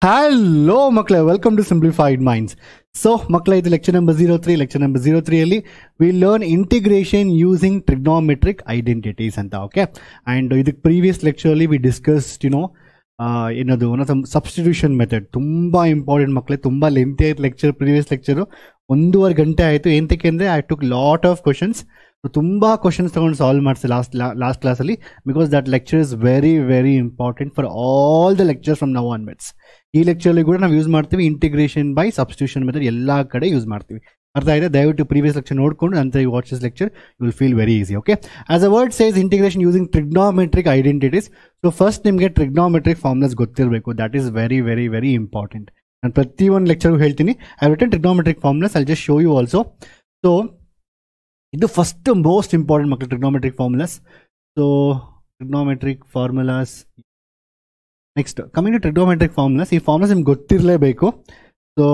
Hello ಮಕ್ಕಳೇ, welcome to simplified minds. So ಮಕ್ಕಳೇ, ಇದು lecture number 03. Lecture number 03 we learn integration using trigonometric identities ಅಂತ. Okay, and ಇದಕ್ಕೆ previous ಲೆಕ್ಚರಲ್ಲಿ we discussed ಏನದು ಸಬ್ಸ್ಟಿಟ್ಯೂಷನ್ ಮೆಥಡ್. ತುಂಬ ಇಂಪಾರ್ಟೆಂಟ್ ಮಕ್ಕಳೇ, ತುಂಬ ಲೆಂತಿ ಆಯ್ತು ಲೆಕ್ಚರ್. ಪ್ರೀವಿಯಸ್ ಲೆಕ್ಚರು 1.5 ಗಂಟೆ ಆಯಿತು. ಏನಕ್ಕೆ ಅಂದರೆ I took lot of questions. ತುಂಬ ಕ್ವಶನ್ಸ್ ತೊಗೊಂಡು ಸಾಲ್ವ್ ಮಾಡಿಸಿ ಲಾಸ್ಟ್ ಕ್ಲಾಸಲ್ಲಿ, because that lecture is very very important for all the lectures from now onwards. ಈ ಲೆಕ್ಚರಲ್ಲಿ ಕೂಡ ನಾವು ಯೂಸ್ ಮಾಡ್ತೀವಿ ಇಂಟಿಗ್ರೇಷನ್ ಬೈ ಸಬ್ಸ್ಟಿಟ್ಯೂಷನ್ ಮೆಥಡ್, ಎಲ್ಲ ಕಡೆ ಯೂಸ್ ಮಾಡ್ತೀವಿ. ಅರ್ಥ ಆಗಿದೆ? ದಯವಿಟ್ಟು ಪ್ರೀವಿಯಸ್ ಲೆಕ್ಚರ್ ನೋಡಿಕೊಂಡು ನಂತರ you watch this lecture, you will feel very easy. Okay, as a word says integration using trigonometric identities. So first ನಿಮಗೆ ಟ್ರಿಗ್ನೋಮೆಟ್ರಿಕ್ ಫಾರ್ಮುಲಾಸ್ ಗೊತ್ತಿರಬೇಕು. That is very very very important. ನಾನು ಪ್ರತಿಯೊಂದು ಲೆಕ್ಚರ್ಗೂ ಹೇಳ್ತೀನಿ. I written trigonometric formulas, I just show you also. So ಇದು first most important ಮಕ್ಕಳು, trigonometric formulas. So trigonometric formulas next coming to trigonometric formulas. ಈ formulas ನಿಮ್ಗೆ ಗೊತ್ತಿರಲೇಬೇಕು. ಸೊ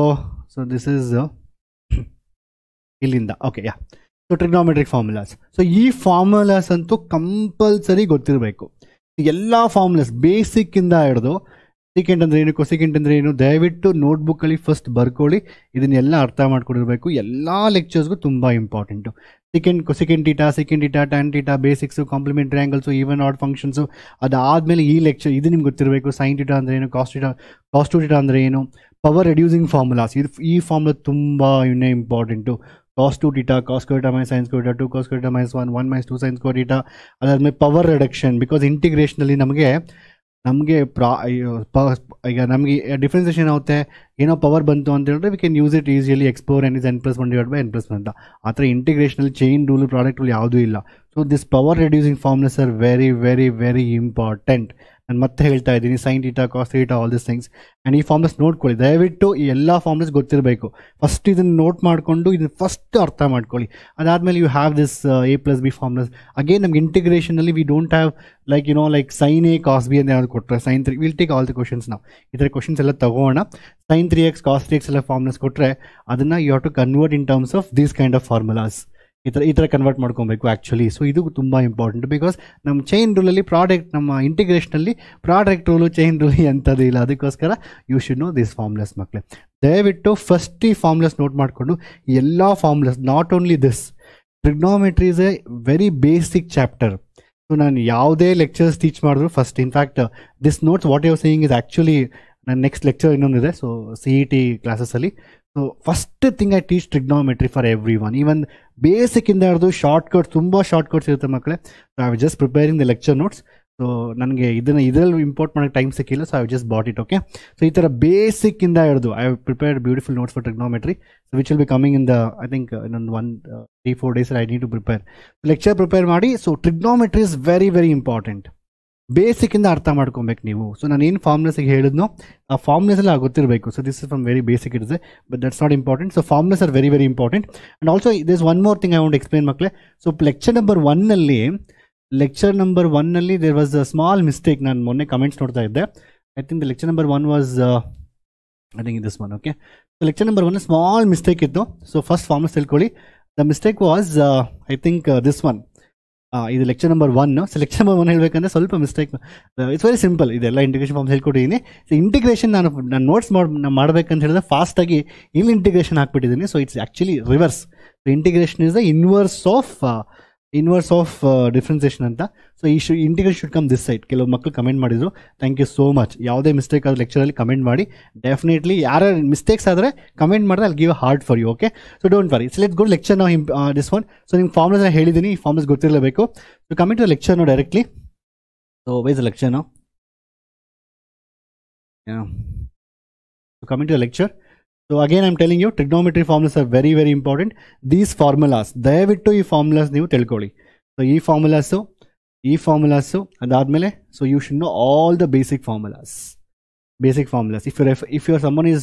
ದಿಸ್ ಈಸ್ ಇಲ್ಲಿಂದ. Okay, yeah. So trigonometric formulas. So ಈ formulas ಅಂತೂ compulsory ಗೊತ್ತಿರಬೇಕು. ಎಲ್ಲ ಫಾರ್ಮುಲಾಸ್ ಬೇಸಿಕ್ಕಿಂದ ಹಿಡಿದು ಸೆಕೆಂಡ್ ಅಂದರೆ ಏನು, ಕೊಸೆಕೆಂಡ್ ಅಂದರೆ ಏನು, ದಯವಿಟ್ಟು ನೋಟ್ಬುಕ್ಕಲ್ಲಿ ಫಸ್ಟ್ ಬರ್ಕೊಳ್ಳಿ. ಇದನ್ನೆಲ್ಲ ಅರ್ಥ ಮಾಡ್ಕೊಂಡಿರಬೇಕು. ಎಲ್ಲ ಲೆಕ್ಚರ್ಸ್ಗೂ ತುಂಬ important. Second theta, tan theta, basics, complementary angles, even odd functions. ಅದಾದಮೇಲೆ ಈ ಲೆಕ್ಚರ್ ಇದು ನಿಮ್ಗೆ ಗೊತ್ತಿರಬೇಕು. ಸೈನ್ ಟೀಟಾ ಅಂದರೆ ಏನು, ಕಾಸ್ ಟು ಟೀಟಾ ಅಂದರೆ ಏನು, ಪವರ್ ರೆಡ್ಯೂಸಿಂಗ್ ಫಾರ್ಮುಲಾಸ್. ಈ ಫಾರ್ಮುಲಾ ತುಂಬ important. Cos two theta, cos square theta minus sine square theta, 2 cos square theta minus 1 minus 2 sine square theta. ಅದಾದಮೇಲೆ ಪವರ್ ರಿಡಕ್ಷನ್, ಬಿಕಾಸ್ ಇಂಟಿಗ್ರೇಷನಲ್ಲಿ ನಮಗೆ ಈಗ ನಮಗೆ ಡಿಫ್ರೆನ್ಸಿಯೇಷನ್ ಆಗುತ್ತೆ. ಏನೋ ಪವರ್ ಬಂತು ಅಂತ ಹೇಳಿದ್ರೆ we can use it easily. X power n is n+1/n+1 ಅಂತ. ಆ ಥರ ಇಂಟಿಗ್ರೇಷನಲ್ಲಿ ಚೈನ್ ರೂಲ್, ಪ್ರಾಡಕ್ಟ್ ರೂಲ್ ಯಾವುದೂ ಇಲ್ಲ. So this power reducing formulas are very very very important. ನಾನು ಮತ್ತೆ ಹೇಳ್ತಾ ಇದ್ದೀನಿ, sine theta, cos theta, all this things. And ಈ ಫಾರ್ಮುಲಾಸ್ ನೋಡ್ಕೊಳ್ಳಿ ದಯವಿಟ್ಟು. ಈ ಎಲ್ಲ ಫಾರ್ಮುಲಾಸ್ ಗೊತ್ತಿರಬೇಕು. ಫಸ್ಟ್ ಇದನ್ನು ನೋಟ್ ಮಾಡಿಕೊಂಡು ಇದನ್ನು ಫಸ್ಟ್ ಅರ್ಥ ಮಾಡ್ಕೊಳ್ಳಿ. ಅದಾದಮೇಲೆ you have this a+b formulas. Again ನಮ್ಗೆ ಇಂಟಿಗ್ರೇಷನಲ್ಲಿ we don't have like sine A cos B ಅಂತ ಯಾವ್ದು ಕೊಟ್ಟರೆ sine 3 will take all the questions. ನಾವು ಈ ಥರ ಕ್ವಶನ್ಸ್ ಎಲ್ಲ ತಗೋಣ. ಸೈನ್ 3x ಕಾಸ್ 3x ಎಲ್ಲ ಫಾರ್ಮುಲಾಸ್ ಕೊಟ್ಟರೆ ಅದನ್ನು you have to convert in terms of these kind of formulas. ಈ ಥರ ಕನ್ವರ್ಟ್ ಮಾಡ್ಕೊಬೇಕು ಆ್ಯಕ್ಚುಲಿ. ಸೊ ಇದು ತುಂಬ ಇಂಪಾರ್ಟೆಂಟ್, ಬಿಕಾಸ್ ನಮ್ಮ ಚೈನ್ ರೂಲಲ್ಲಿ ನಮ್ಮ ಇಂಟಿಗ್ರೇಷನಲ್ಲಿ ಪ್ರಾಡಕ್ಟ್ ರೂಲು, ಚೈನ್ ರೂಲ್ ಎಂಥದ್ದು ಇಲ್ಲ. ಅದಕ್ಕೋಸ್ಕರ you should know this formulas ಮಕ್ಕಳೇ. ದಯವಿಟ್ಟು ಫಸ್ಟ್ ಈ ಫಾರ್ಮುಲಾಸ್ ನೋಟ್ ಮಾಡಿಕೊಂಡು ಎಲ್ಲ formulas, not only this, trigonometry is a very basic chapter. So ನಾನು ಯಾವುದೇ ಲೆಕ್ಚರ್ಸ್ ಟೀಚ್ ಮಾಡಿದ್ರು first, in fact this notes what you are saying is actually ನನ್ನ next lecture ಇನ್ನೊಂದಿದೆ. ಸೊ CET ಕ್ಲಾಸಸ್ಸಲ್ಲಿ. So first thing I teach trigonometry for every one. Even ಬೇಸಿಕ್ಕಿಂದ ಹಿಡಿದು shortcuts, ತುಂಬ shortcuts ಇರುತ್ತೆ ಮಕ್ಕಳೇ. So I just preparing the lecture notes. So ನನಗೆ ಇದರಲ್ಲಿ ಇಂಪೋರ್ಟ್ ಮಾಡೋಕ್ಕೆ ಟೈಮ್ ಸಿಕ್ಕಿಲ್ಲ. So I just bought it. Okay, so ಈ ಥರ ಬೇಸಿಕ್ಕಿಂದ ಹಿಡಿದು I have prepared beautiful notes for trigonometry. So which will be coming in the I think ಇನ್ನೊಂದು 3-4 days I need to prepare lecture prepare ಮಾಡಿ. So trigonometry is very very important. ಬೇಸಿಕ್ಕಿಂದ ಅರ್ಥ ಮಾಡ್ಕೊಬೇಕು ನೀವು. ಸೊ ನಾನು ಏನು ಫಾರ್ಮುಲಾಸಿಗೆ ಹೇಳಿದ್ನೋ ಆ ಫಾರ್ಮುಲಾಸ್ ಎಲ್ಲ ಗೊತ್ತಿರಬೇಕು. So this is from very basic it is, but that's not important. So formulas are very very important. And also this one more thing I want explain ಮಕ್ಕಳೇ. ಸೊ ಲೆಕ್ಚರ್ ನಂಬರ್ 1ನಲ್ಲಿ there was a small mistake. ನಾನು ಮೊನ್ನೆ comments ನೋಡ್ತಾ ಇದ್ದೆ. I think the lecture number 1 was I think this one. Okay, so lecture number 1 small mistake ಇತ್ತು. So first formulas ತಿಳ್ಕೊಳ್ಳಿ. The mistake was I think this one. ಇದು lecture number 1. So lecture number 1 ಹೇಳಬೇಕಂದ್ರೆ ಸ್ವಲ್ಪ mistake. It's very simple. ಇದೆಲ್ಲ integration forms ಹೇಳ್ಕೊಟ್ಟಿದ್ದೀನಿ. So integration ನಾನು notes ಮಾಡಬೇಕಂತ ಹೇಳಿದ್ರೆ ಫಾಸ್ಟಾಗಿ ಇಲ್ಲಿ ಇಂಟಿಗ್ರೇಷನ್ ಹಾಕ್ಬಿಟ್ಟಿದ್ದೀನಿ. So it's actually reverse. So integration is the inverse of differentiation ಅಂತ. So integration should come this side. ಕೆಲವು ಮಕ್ಕಳು ಕಮೆಂಟ್ ಮಾಡಿದ್ರು. Thank you so much. ಯಾವುದೇ ಮಿಸ್ಟೇಕ್ ಆದ ಲೆಕ್ಚರಲ್ಲಿ ಕಮೆಂಟ್ ಮಾಡಿ. ಡೆಫಿನೆಟ್ಲಿ ಯಾರು ಮಿಸ್ಟೇಕ್ಸ್ ಆದರೆ ಕಮೆಂಟ್ ಮಾಡಿದ್ರೆ ಅಲ್ಲಿ give hard for you. Okay, so don't worry. So let's go lecture ನಾವು ದಿಸ್ ಒನ್. ಸೊ ನಿಮ್ಗೆ ಫಾರ್ಮುಲಾಸ್ ಹೇಳಿದ್ದೀನಿ. ಈ ಫಾರ್ಮುಲಾಸ್ ಗೊತ್ತಿರಲೇಬೇಕು. So coming to lecture no directly. So wise lecture no coming to lecture. So again I'm telling you trigonometry formulas are very very important. These formulas ದಯವಿಟ್ಟು ಈ formulas ನೀವು ತಿಳ್ಕೊಳ್ಳಿ. So ಈ formulas ಅದಾದಮೇಲೆ so you should know all the basic formulas. If you're someone is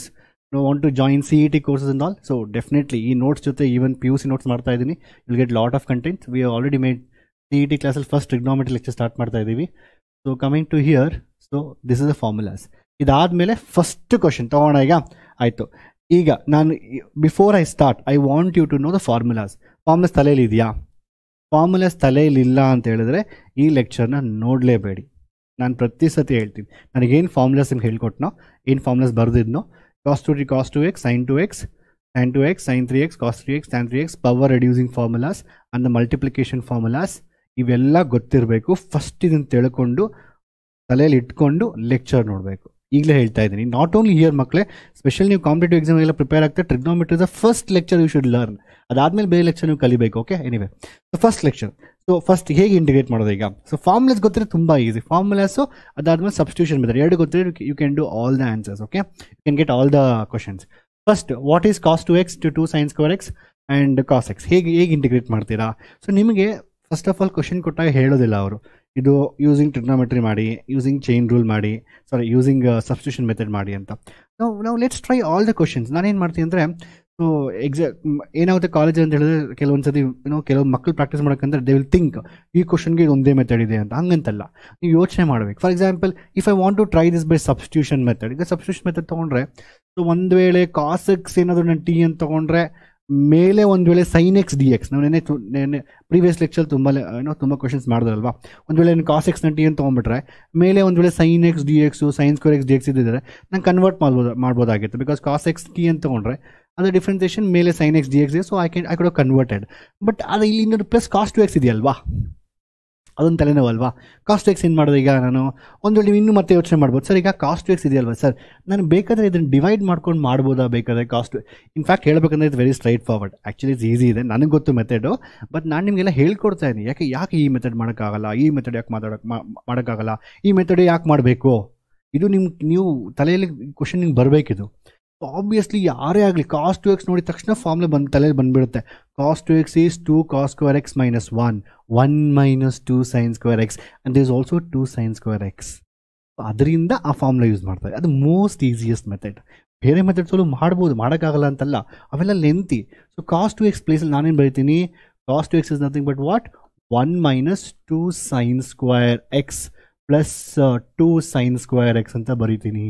want to join CET courses and all, so definitely ಈ notes ಜೊತೆ even PUC notes ಮಾಡ್ತಾ ಇದ್ದೀನಿ. you'll get lot of content. We have already made CET ಕ್ಲಾಸಲ್ಲಿ first trigonometry lecture start ಮಾಡ್ತಾ ಇದ್ದೀವಿ. So coming to here, so this is the formulas. ಇದಾದಮೇಲೆ first question ತೊಗೋಣ. ಈಗ ಆಯಿತು. ಈಗ ನಾನು before I start I want you to know the formulas ತಲೆಯಲ್ಲಿ ಇದೆಯಾ? ಫಾರ್ಮುಲಾಸ್ ತಲೆಯಲ್ಲಿಲ್ಲ ಅಂತ ಹೇಳಿದ್ರೆ ಈ ಲೆಕ್ಚರ್ನ ನೋಡಲೇಬೇಡಿ. ನಾನು ಪ್ರತಿ ಸತಿ ಹೇಳ್ತೀನಿ, ನನಗೇನು ಫಾರ್ಮುಲಾಸ್ ನಿಮ್ಗೆ ಹೇಳ್ಕೊಟ್ನೋ, ಏನು formulas ಬರೆದಿದ್ನೋ, cos 2t cos 2x sin 2x tan 2x sin 3x cos 3x tan 3x power reducing formulas and multiplication formulas ಇವೆಲ್ಲ ಗೊತ್ತಿರಬೇಕು. ಫಸ್ಟ್ ಇದನ್ನು ತಿಳ್ಕೊಂಡು ತಲೆಯಲ್ಲಿ ಇಟ್ಕೊಂಡು ಲೆಕ್ಚರ್ ನೋಡಬೇಕು. ಈಗಲೇ ಹೇಳ್ತಾ ಇದ್ದೀನಿ, ನಾಟ್ ಓನ್ಲಿ ಹಿಯರ್ ಮಕ್ಕಳೇ, ಸ್ಪೆಷಲ್ ನೀವು ಕಾಂಪಿಟೇಟಿವ್ ಎಕ್ಸಾಮ್ಗೆಲ್ಲ ಪ್ರಿಪೇರ್ ಆಗ್ತಾ trigonometry is the first lecture you should learn. ಅದಾದಮೇಲೆ ಬೇರೆ ಲೆಕ್ಚರ್ ನೀವು ಕಲಿಬೇಕು. Okay, anyway first lecture. So first ಹೇಗೆ ಇಂಟಿಗ್ರೇಟ್ ಮಾಡೋದು ಈಗ. ಸೊ ಫಾರ್ಮುಲಾಸ್ ಗೊತ್ತಿದ್ರೆ ತುಂಬ ಈಸಿ. ಫಾರ್ಮುಲಾಸು ಅದಾದ್ಮೇಲೆ ಸಬ್ಸ್ಟಿಟ್ಯೂಷನ್ ಮೆಥಡ್ ಎರಡು ಗೊತ್ತಿದ್ರೆ you can do all the answers. Okay, you can get all the questions. First what is cos 2x to 2 sin square x and cos x ಹೇಗೆ integrate ಮಾಡ್ತೀರಾ. So ನಿಮಗೆ first of all question ಕೊಟ್ಟಾಗ ಹೇಳೋದಿಲ್ಲ ಅವರು, ಇದು using trigonometry ಮಾಡಿ, using chain rule ಮಾಡಿ, using substitution method ಮಾಡಿ ಅಂತ. ನಾವು let's try all the questions. ನಾನೇನು ಮಾಡ್ತೀನಿ ಅಂದರೆ, ಸೊ ಏನಾಗುತ್ತೆ ಕಾಲೇಜ್ ಅಂತ ಹೇಳಿದ್ರೆ ಕೆಲವೊಂದು ಸತಿ ಕೆಲವು ಮಕ್ಕಳು ಪ್ರಾಕ್ಟೀಸ್ ಮಾಡೋಕ್ಕಂದ್ರೆ ದೇ ವಿಲ್ ಥಿಂಕ್ ಈ ಕ್ವಶನ್ಗೆ ಇದು ಒಂದೇ ಮೆಥಡ್ ಇದೆ ಅಂತ. ಹಂಗಂತಲ್ಲ, ನೀವು ಯೋಚನೆ ಮಾಡಬೇಕು. For example, if I want to try this by substitution method, ಈಗ ಸಬ್ಸ್ಟಿಟ್ಯೂಷನ್ ಮೆಥಡ್ ತೊಗೊಂಡ್ರೆ, ಸೊ ಒಂದು ವೇಳೆ cos x ಏನಾದರೂ ನಾನು ಟಿ ಅಂತ ತೊಗೊಂಡ್ರೆ, ಮೇಲೆ ಒಂದು ವೇಳೆ sin x dx, ನಾವು ನೆನ್ನೆ ಪ್ರೀವಿಯಸ್ ಲೆಕ್ಚರ್ ತುಂಬ ಕ್ವಶನ್ಸ್ ಮಾಡಿದ್ರಲ್ವಾ. ಒಂದು ವೇಳೆ ನಾನು cos x ನ ಟಿ ಅಂತ ತೊಗೊಂಡ್ಬಿಟ್ರೆ, ಮೇಲೆ ಒಂದು ವೇಳೆ sin x dx sin square x dx ಇದ್ದಿದ್ರೆ ನಾನು ಕನ್ವರ್ಟ್ ಮಾಡ್ಬೋದಾಗಿತ್ತು. ಬಿಕಾಸ್ cos x ಟಿ ಅಂತ ತೊಗೊಂಡ್ರೆ ಅದರ ಡಿಫ್ರೆನ್ಸಿಯೇಷನ್ ಮೇಲೆ sin x dx ಇದೆ. So I could converted. But ಅದು ಇಲ್ಲಿ ಇನ್ನೊಂದು ಪ್ಲಸ್ cos 2x ಇದೆಯಲ್ವಾ, ಅದೊಂದು ತಲೆನೋವಲ್ವಾ. cos 2x ಏನು ಮಾಡೋದು ಈಗ ನಾನು, ಒಂದು ವೇಳೆ ನೀವು ಇನ್ನೂ ಮತ್ತೆ ಯೋಚನೆ ಮಾಡ್ಬೋದು, ಸರ್ ಈಗ cos 2x ಇದೆಯಲ್ವಾ ಸರ್, ನಾನು ಬೇಕಾದರೆ ಇದನ್ನು ಡಿವೈಡ್ ಮಾಡ್ಕೊಂಡು ಮಾಡ್ಬೋದಾ ಬೇಕಾದರೆ cos 2. ಇನ್ಫ್ಯಾಕ್ಟ್ ಹೇಳಬೇಕಂದ್ರೆ ಇದು ವೆರಿ ಸ್ಟ್ರೈಟ್ ಫಾರ್ವರ್ಡ್. ಆ್ಯಕ್ಚುಲಿ ಇದು ಈಸಿ ಇದೆ, ನನಗೆ ಗೊತ್ತು ಮೆಥಡು, ಬಟ್ ನಾನು ನಿಮಗೆಲ್ಲ ಹೇಳ್ಕೊಡ್ತಾ ಇದ್ದೀನಿ. ಯಾಕೆ ಈ ಮೆಥಡ್ ಮಾಡೋಕ್ಕಾಗಲ್ಲ, ಈ ಮೆಥಡ್ ಯಾಕೆ ಮಾಡೋಕ್ಕಾಗಲ್ಲ, ಈ ಮೆಥಡ್ ಯಾಕೆ ಮಾಡಬೇಕು, ಇದು ನೀವು ತಲೆಯಲ್ಲಿ ಕ್ವಶನ್ ನಿಮ್ಗೆ ಬರಬೇಕಿದು. ಆಬ್ವಿಯಸ್ಲಿ ಯಾರೇ ಆಗಲಿ cos 2x ನೋಡಿದ ತಕ್ಷಣ ಫಾರ್ಮುಲಾ ತಲೆಯಲ್ಲಿ ಬಂದುಬಿಡುತ್ತೆ. cos 2x is 2 cos square x minus 1 minus 2 sin square x and there is also 2 sin square x. ಅದರಿಂದ ಆ ಫಾರ್ಮುಲಾ ಯೂಸ್ ಮಾಡ್ತಾರೆ. ಅದು ಮೋಸ್ಟ್ ಈಸಿಯೆಸ್ಟ್ ಮೆಥಡ್. ಬೇರೆ ಮೆಥಡ್ಸಲ್ಲೂ ಮಾಡ್ಬೋದು, ಮಾಡೋಕ್ಕಾಗಲ್ಲ ಅಂತಲ್ಲ, ಅವೆಲ್ಲ ಲೆಂತಿ. ಸೊ cos 2x ಪ್ಲೇಸಲ್ಲಿ ನಾನೇನು ಬರೀತೀನಿ, cos 2x is nothing but what 1 minus 2 sin square x plus 2 sin square x ಅಂತ ಬರೀತೀನಿ.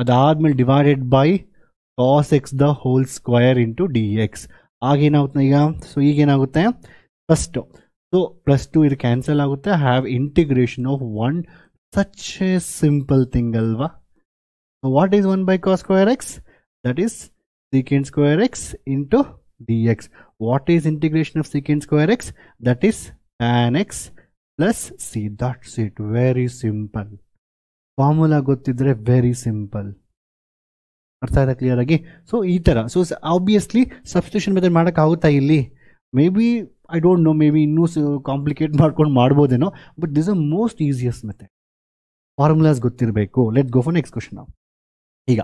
ಅದಾದ್ಮೇಲೆ divided by cos x the whole square into d x. ಆಗೇನಾಗುತ್ತೆ ಈಗ, ಸೊ ಈಗೇನಾಗುತ್ತೆ ಫಸ್ಟು, ಸೊ +2 ಇದು ಕ್ಯಾನ್ಸಲ್ ಆಗುತ್ತೆ. Have integration of 1, such a simple thing ಅಲ್ವಾ. What is 1 by cos square x? That is secant square x into d x. What is integration of secant square x? That is tan x plus c. That's it, very simple. Formula ಗೊತ್ತಿದ್ರೆ very simple. ಅರ್ಥ ಆಯ್ತಾ clear ಆಗಿ? So ಈ ಥರ. So obviously substitution method ಮಾಡೋಕ್ಕಾಗುತ್ತಾ ಇಲ್ಲಿ? Maybe I don't know, maybe ಇನ್ನೂ complicate ಮಾಡ್ಕೊಂಡು ಮಾಡ್ಬೋದೇನೋ, but this a most easiest method. Formulas ಗೊತ್ತಿರಬೇಕು. Let go for next question. ಈಗ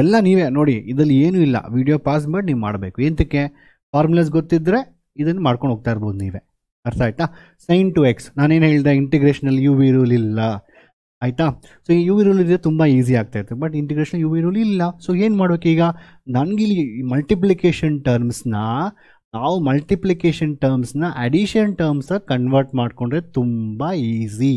ಎಲ್ಲ ನೀವೇ ನೋಡಿ, ಇದರಲ್ಲಿ ಏನೂ ಇಲ್ಲ, ವಿಡಿಯೋ ಪಾಸ್ ಮಾಡಿ ನೀವು ಮಾಡಬೇಕು. ಎಂತಕ್ಕೆ? ಫಾರ್ಮುಲಾಸ್ ಗೊತ್ತಿದ್ದರೆ ಇದನ್ನು ಮಾಡ್ಕೊಂಡು ಹೋಗ್ತಾ ಇರ್ಬೋದು ನೀವೇ. ಅರ್ಥ ಆಯ್ತಾ? sin 2x ನಾನೇನು ಹೇಳಿದೆ, ಇಂಟಿಗ್ರೇಷನಲ್ಲಿ ಯು ವಿ ರೂಲ್ ಇಲ್ಲ ಆಯಿತಾ. ಸೊ ಈ ಯು ವಿ ರೂಲ್ ಇದ್ರೆ ತುಂಬ ಈಸಿ ಆಗ್ತಾಯಿತ್ತು, but integration u v rule ಇಲ್ಲ. ಸೊ ಏನು ಮಾಡಬೇಕು ಈಗ, ನನಗಿಲ್ಲಿ ಮಲ್ಟಿಪ್ಲಿಕೇಶನ್ ಟರ್ಮ್ಸ್ನ ಅಡಿಷನ್ ಟರ್ಮ್ಸಾಗಿ ಕನ್ವರ್ಟ್ ಮಾಡಿಕೊಂಡ್ರೆ ತುಂಬ ಈಸಿ.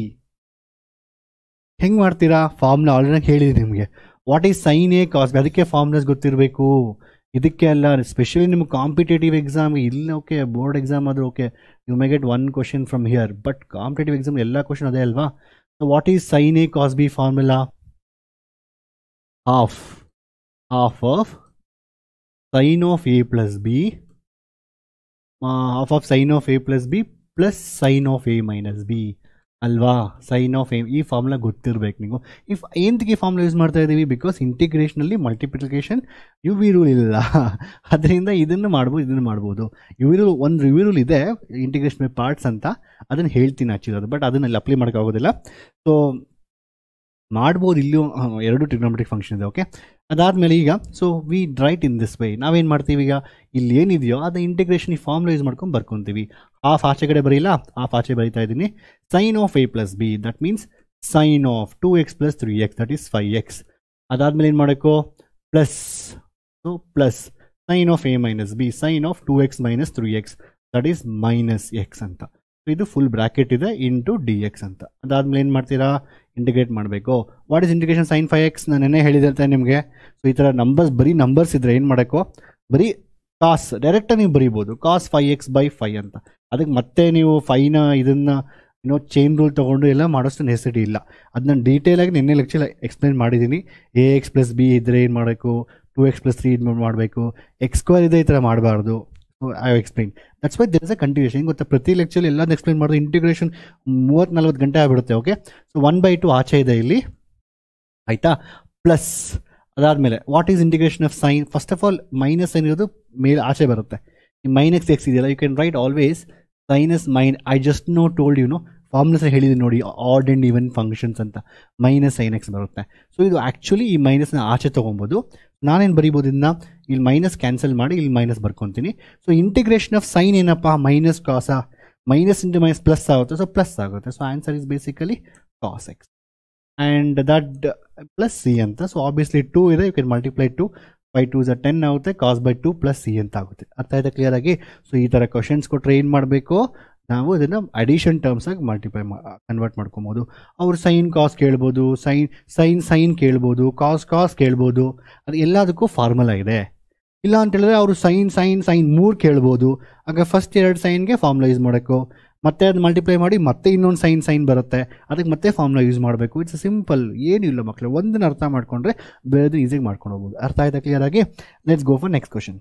ಹೆಂಗೆ ಮಾಡ್ತೀರಾ? ಫಾರ್ಮುಲಾ ಆಲ್ರೆಡಿ ಹೇಳಿದ್ದೀನಿ ನಿಮಗೆ. What is sin a cos b, ಅದಕ್ಕೆ ಫಾರ್ಮುಲಾಸ್ ಗೊತ್ತಿರಬೇಕು. ಇದಕ್ಕೆ ಅಲ್ಲ, ಸ್ಪೆಷಲಿ ನಿಮ್ಗೆ ಕಾಂಪಿಟೇಟಿವ್ ಎಕ್ಸಾಮ್ಗೆ ಇಲ್ಲ, ಓಕೆ ಬೋರ್ಡ್ ಎಕ್ಸಾಮ್ ಆದರೂ okay, you may get 1 question from here, but competitive exam ಎಲ್ಲ ಕ್ವಶನ್ ಅದೇ ಅಲ್ವಾ. So what is sin a cos b formula? Half of sin of a plus b, half of sin of a plus b plus sin of a minus b ಅಲ್ವಾ. sin of a ಈ formula ಗೊತ್ತಿರಬೇಕು ನೀವು. If ಏನಕ್ಕೆ formula use ಮಾಡ್ತಾ ಇದ್ದೀವಿ? Because ಇಂಟಿಗ್ರೇಷನಲ್ಲಿ multiplication u v rule ಇಲ್ಲ, ಅದರಿಂದ ಇದನ್ನು ಮಾಡ್ಬೋದು. ಯು ವಿ ರೂಲ್ ಒಂದು ಯು ವಿ ರೂಲ್ ಇದೆ, ಇಂಟಿಗ್ರೇಷನ್ ಬೈ ಪಾರ್ಟ್ಸ್ ಅಂತ, ಅದನ್ನು ಹೇಳ್ತೀನಿ ಆ್ಯಕ್ಚುಲಿ ಅದು, ಬಟ್ ಅದನ್ನಲ್ಲಿ ಅಪ್ಲೈ ಮಾಡೋಕ್ಕಾಗೋದಿಲ್ಲ. ಸೊ ಮಾಡ್ಬೋದು, ಇಲ್ಲಿಯೂ 2 ಟ್ರಿಗ್ನೋಮೆಟ್ರಿಕ್ ಫಂಕ್ಷನ್ ಇದೆ. ಓಕೆ, ಅದಾದಮೇಲೆ ಈಗ so we write in this way. ನಾವೇನು ಮಾಡ್ತೀವಿ ಈಗ, ಇಲ್ಲಿ ಏನಿದೆಯೋ ಅದು ಇಂಟಿಗ್ರೇಷನ್ ಈ ಫಾರ್ಮುಲಾ ಯೂಸ್ ಮಾಡ್ಕೊಂಡು ಬರ್ಕೊತೀವಿ. ಹಾಫ್ ಆಚೆ ಕಡೆ ಬರೀಲ್ಲ, ಹಾಫ್ ಆಚೆ ಬರೀತಾ ಇದ್ದೀನಿ. sin of a plus b, that means sin of 2x plus 3x, that is 5x. ಅದಾದಮೇಲೆ ಏನು ಮಾಡಬೇಕು, plus, so plus sin of a minus b, sin of 2x minus 3x, that is minus X ಅಂತ. So ಇದು full bracket ಇದೆ into d x ಅಂತ. ಅದಾದಮೇಲೆ ಏನು ಮಾಡ್ತೀರಾ, ಇಂಟಿಗ್ರೇಟ್ ಮಾಡಬೇಕು. What is integration sin 5x? ನಾನು ನೆನ್ನೆ ಹೇಳಿದಿರ್ತಾನೆ ನಿಮಗೆ. ಸೊ ಈ ಥರ ಬರೀ ನಂಬರ್ಸ್ ಇದ್ದರೆ ಏನು ಮಾಡಬೇಕು, ಬರೀ ಕಾಸ್ ಡೈರೆಕ್ಟಾಗಿ ನೀವು ಬರೀಬೋದು, cos 5x by 5 ಅಂತ. ಅದಕ್ಕೆ ಮತ್ತೆ ನೀವು 5ನ ಇದನ್ನು ಚೈನ್ ರೂಲ್ ತೊಗೊಂಡು ಎಲ್ಲ ಮಾಡೋಷ್ಟು ನೆಸೆಸಿಟಿ ಇಲ್ಲ. ಅದು ನಾನು ಡೀಟೇಲಾಗಿ ನಿನ್ನೆ ಲೆಕ್ಚರ್ ಎಕ್ಸ್ಪ್ಲೈನ್ ಮಾಡಿದ್ದೀನಿ. ax+b ಇದ್ದರೆ ಏನು ಮಾಡಬೇಕು, 2x+3 ಇದು ಮಾಡಬೇಕು, x² ಇದೆ ಈ ಥರ ಮಾಡಬಾರ್ದು. I have explain. That's why there is a continuation. ಗೊತ್ತಾ, ಪ್ರತಿ ಲೆಕ್ಚರ್ ಎಲ್ಲದನ್ನ ಎಕ್ಸ್ಪ್ಲೈನ್ ಮಾಡೋದು ಇಂಟಿಗ್ರೇಷನ್ 30-40 ಗಂಟೆ ಆಗಿಬಿಡುತ್ತೆ. ಓಕೆ, ಸೊ 1/2 ಆಚೆ ಇದೆ ಇಲ್ಲಿ, ಆಯಿತಾ. ಪ್ಲಸ್ ಅದಾದಮೇಲೆ what is integration of sine? First of all minus sine ಇರೋದು ಮೇಲೆ ಆಚೆ ಬರುತ್ತೆ. ಈ -x ಇದೆಯಲ್ಲ, you can write always sinus I just told formulas ಹೇಳಿದ್ದೀನಿ ನೋಡಿ, ಆಡ್ ಆ್ಯಂಡ್ ಈವನ್ ಫಂಕ್ಷನ್ಸ್ ಅಂತ, -sin x ಬರುತ್ತೆ. ಸೊ ಇದು ಆ್ಯಕ್ಚುಲಿ ಈ ಮೈನಸ್ನ ಆಚೆ ತೊಗೊಬೋದು. ನಾನೇನು ಬರೀಬೋದು ಇದನ್ನ, ಇಲ್ಲಿ ಮೈನಸ್ ಕ್ಯಾನ್ಸಲ್ ಮಾಡಿ ಇಲ್ಲಿ ಮೈನಸ್ ಬರ್ಕೊತೀನಿ. ಸೊ ಇಂಟಿಗ್ರೇಷನ್ ಆಫ್ ಸೈನ್ ಏನಪ್ಪ, ಮೈನಸ್ ಕಾಸಾ, ಮೈನಸ್ ಇಂಟು ಮೈನಸ್ ಪ್ಲಸ್ ಆಗುತ್ತೆ, ಸೊ ಪ್ಲಸ್ ಆಗುತ್ತೆ. So answer is basically cos x and that plus c ಅಂತ. ಸೊ ಆಬ್ವಿಯಸ್ಲಿ 2 ಇದೆ, ಯು ಕ್ಯಾನ್ ಮಲ್ಟಿಪ್ಲೈ 2, 5 2 is 10 ಆಗುತ್ತೆ, cos/2 ಪ್ಲಸ್ ಸಿ ಅಂತ ಆಗುತ್ತೆ. ಅರ್ಥ ಆಯ್ತಾ ಕ್ಲಿಯರ್ ಆಗಿ? ಸೊ ಈ ಥರ ಕ್ವಶನ್ಸ್ ಕೊಟ್ಟರೆ ಏನು ಮಾಡಬೇಕು ನಾವು, ಇದನ್ನು ಅಡಿಷನ್ ಟರ್ಮ್ಸ್ ಆಗಿ ಕನ್ವರ್ಟ್ ಮಾಡ್ಕೊಬೋದು. ಅವರು ಸೈನ್ ಕಾಸ್ ಕೇಳ್ಬೋದು, ಸೈನ್ ಕೇಳ್ಬೋದು, ಕಾಸ್ ಕೇಳ್ಬೋದು. ಅದು ಎಲ್ಲದಕ್ಕೂ ಫಾರ್ಮುಲಾ ಇದೆ. ಇಲ್ಲ ಅಂತ ಹೇಳಿದ್ರೆ ಅವರು ಸೈನ್ 3 ಕೇಳ್ಬೋದು. ಆಗ ಫಸ್ಟ್ 2 ಸೈನ್ಗೆ ಫಾರ್ಮುಲಾ ಯೂಸ್ ಮಾಡೋಕ್ಕೋ, ಮತ್ತೆ ಅದು ಮಲ್ಟಿಪ್ಲೈ ಮಾಡಿ ಮತ್ತೆ ಇನ್ನೊಂದು ಸೈನ್ ಬರುತ್ತೆ, ಅದಕ್ಕೆ ಮತ್ತೆ ಫಾರ್ಮುಲಾ ಯೂಸ್ ಮಾಡಬೇಕು. ಇಟ್ಸ್ ಸಿಂಪಲ್, ಏನಿಲ್ಲ ಮಕ್ಕಳು, ಒಂದನ್ನು ಅರ್ಥ ಮಾಡ್ಕೊಂಡ್ರೆ ಬೇರೆದು ಈಸಿಯಾಗಿ ಮಾಡ್ಕೊಂಡು ಹೋಗ್ಬೋದು. ಅರ್ಥ ಆಯ್ತಾ ಕ್ಲಿಯರ್ ಆಗಿ? Let's go for next question.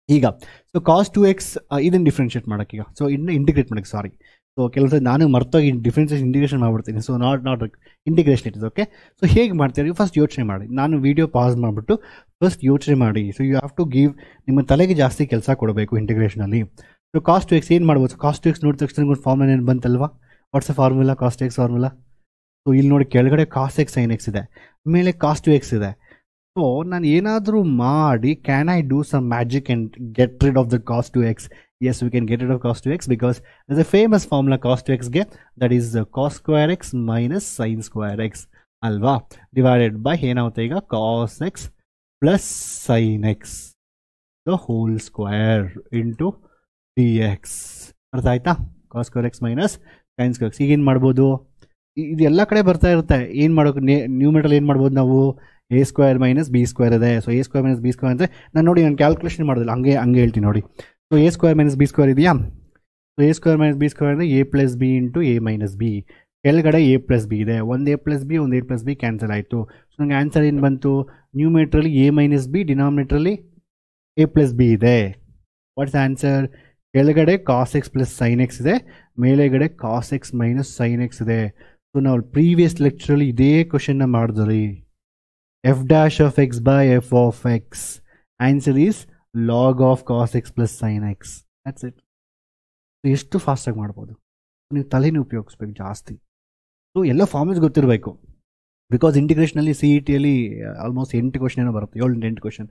ಈಗ ಸೊ cos 2x ಇದನ್ನು ಡಿಫ್ರೆನ್ಷಿಯೇಟ್ ಮಾಡೋಕ್ಕೀಗ, ಸೊ ಇದನ್ನ ಇಂಟಿಗ್ರೇಟ್ ಮಾಡೋಕ್ಕೆ, ಸಾರಿ. ಸೊ ಕೆಲವು ನಾನು ಮರ್ತೋಗಿ ಇಂಟಿಗ್ರೇಷನ್ ಮಾಡ್ಬಿಡ್ತೀನಿ. So not integration it is okay. So ಹೇಗೆ ಮಾಡ್ತೀರಿ ಫಸ್ಟ್ ಯೋಚನೆ ಮಾಡಿ. ನಾನು ವಿಡಿಯೋ ಪಾಸ್ ಮಾಡಿಬಿಟ್ಟು ಫಸ್ಟ್ ಯೋಚನೆ ಮಾಡಿ. So you have to give, ನಿಮ್ಮ ತಲೆಗೆ ಜಾಸ್ತಿ ಕೆಲಸ ಕೊಡಬೇಕು ಇಂಟಿಗ್ರೇಷನಲ್ಲಿ. ಸೊ cos 2x ಏನು ಮಾಡ್ಬೋದು? ಸೊ cos 2x ನೋಡಿದ ತಕ್ಷಣ ಒಂದು ಫಾರ್ಮುಲಾ ಏನು ಬಂತಲ್ವಾ? What's a formula? cos 2x formula. So ಇಲ್ಲಿ ನೋಡಿ, ಕೆಳಗಡೆ cos x sin x ಇದೆ, ಮೇಲೆ cos 2x ಇದೆ. ಸೊ ನಾನು ಏನಾದರೂ ಮಾಡಿ, can I do some magic and get rid of the cos 2x? Yes, we can get rid of cos 2x because there's a famous formula cos 2xಗೆ, that is cos square x minus sin square x ಅಲ್ವಾ, divided by ಏನಾಗುತ್ತೆ ಈಗ cos x plus sin x the whole square into dx. ಅರ್ಥ ಆಯ್ತಾ? cos square x minus sin square x. ಈಗೇನು ಮಾಡ್ಬೋದು, ಇದು ಎಲ್ಲ ಕಡೆ ಬರ್ತಾ ಇರುತ್ತೆ. ಏನು ಮಾಡೋಕೆ, ನ್ಯೂಮೆಟ್ರಲ್ಲಿ ಏನು ಮಾಡ್ಬೋದು ನಾವು, a² minus b² ಇದೆ. ಸೊ a² minus b² ಅಂದರೆ ನಾನು ಕ್ಯಾಲ್ಕುಲೇಷನ್ ಮಾಡೋದಿಲ್ಲ, ಹಂಗೆ ಹೇಳ್ತೀನಿ ನೋಡಿ. ಸೊ a² minus b² ಇದೆಯಾ? ಸೊ a² minus b² ಅಂದರೆ a+b into a minus b. ಕೆಳಗಡೆ a+b ಇದೆ, ಒಂದು a+b ಒಂದು a+b ಕ್ಯಾನ್ಸಲ್ ಆಯಿತು. ಸೊ ನನಗೆ ಆನ್ಸರ್ ಏನು ಬಂತು? ನ್ಯೂಮೇಟ್ರಲ್ಲಿ a minus b, ಡಿನಾಮಿನೇಟ್ರಲ್ಲಿ a+b ಇದೆ. What's answer? ಕೆಳಗಡೆ cos x plus sin x ಇದೆ, ಮೇಲೆಗಡೆ cos x minus sin x ಇದೆ. ಸೊ ನಾವು ಪ್ರೀವಿಯಸ್ ಲೆಕ್ಚರಲ್ಲಿ ಇದೇ ಕ್ವಶನ್ನ ಮಾಡಿದ್ರಿ. f dash of x by f of x. Answer is log of cos x plus sin x. That's it. ಎಷ್ಟು ಫಾಸ್ಟಾಗಿ ಮಾಡ್ಬೋದು, ನೀವು ತಲೆನೇ ಉಪಯೋಗಿಸ್ಬೇಕು ಜಾಸ್ತಿ. ಸೊ ಎಲ್ಲ ಫಾರ್ಮುಲಾಸ್ ಗೊತ್ತಿರಬೇಕು. ಬಿಕಾಸ್ ಇಂಟಿಗ್ರೇಷನಲ್ಲಿ CETಯಲ್ಲಿ ಆಲ್ಮೋಸ್ಟ್ 8 ಕ್ವಶನ್ ಏನೋ ಬರುತ್ತೆ, 7-8 ಕ್ವಶನ್.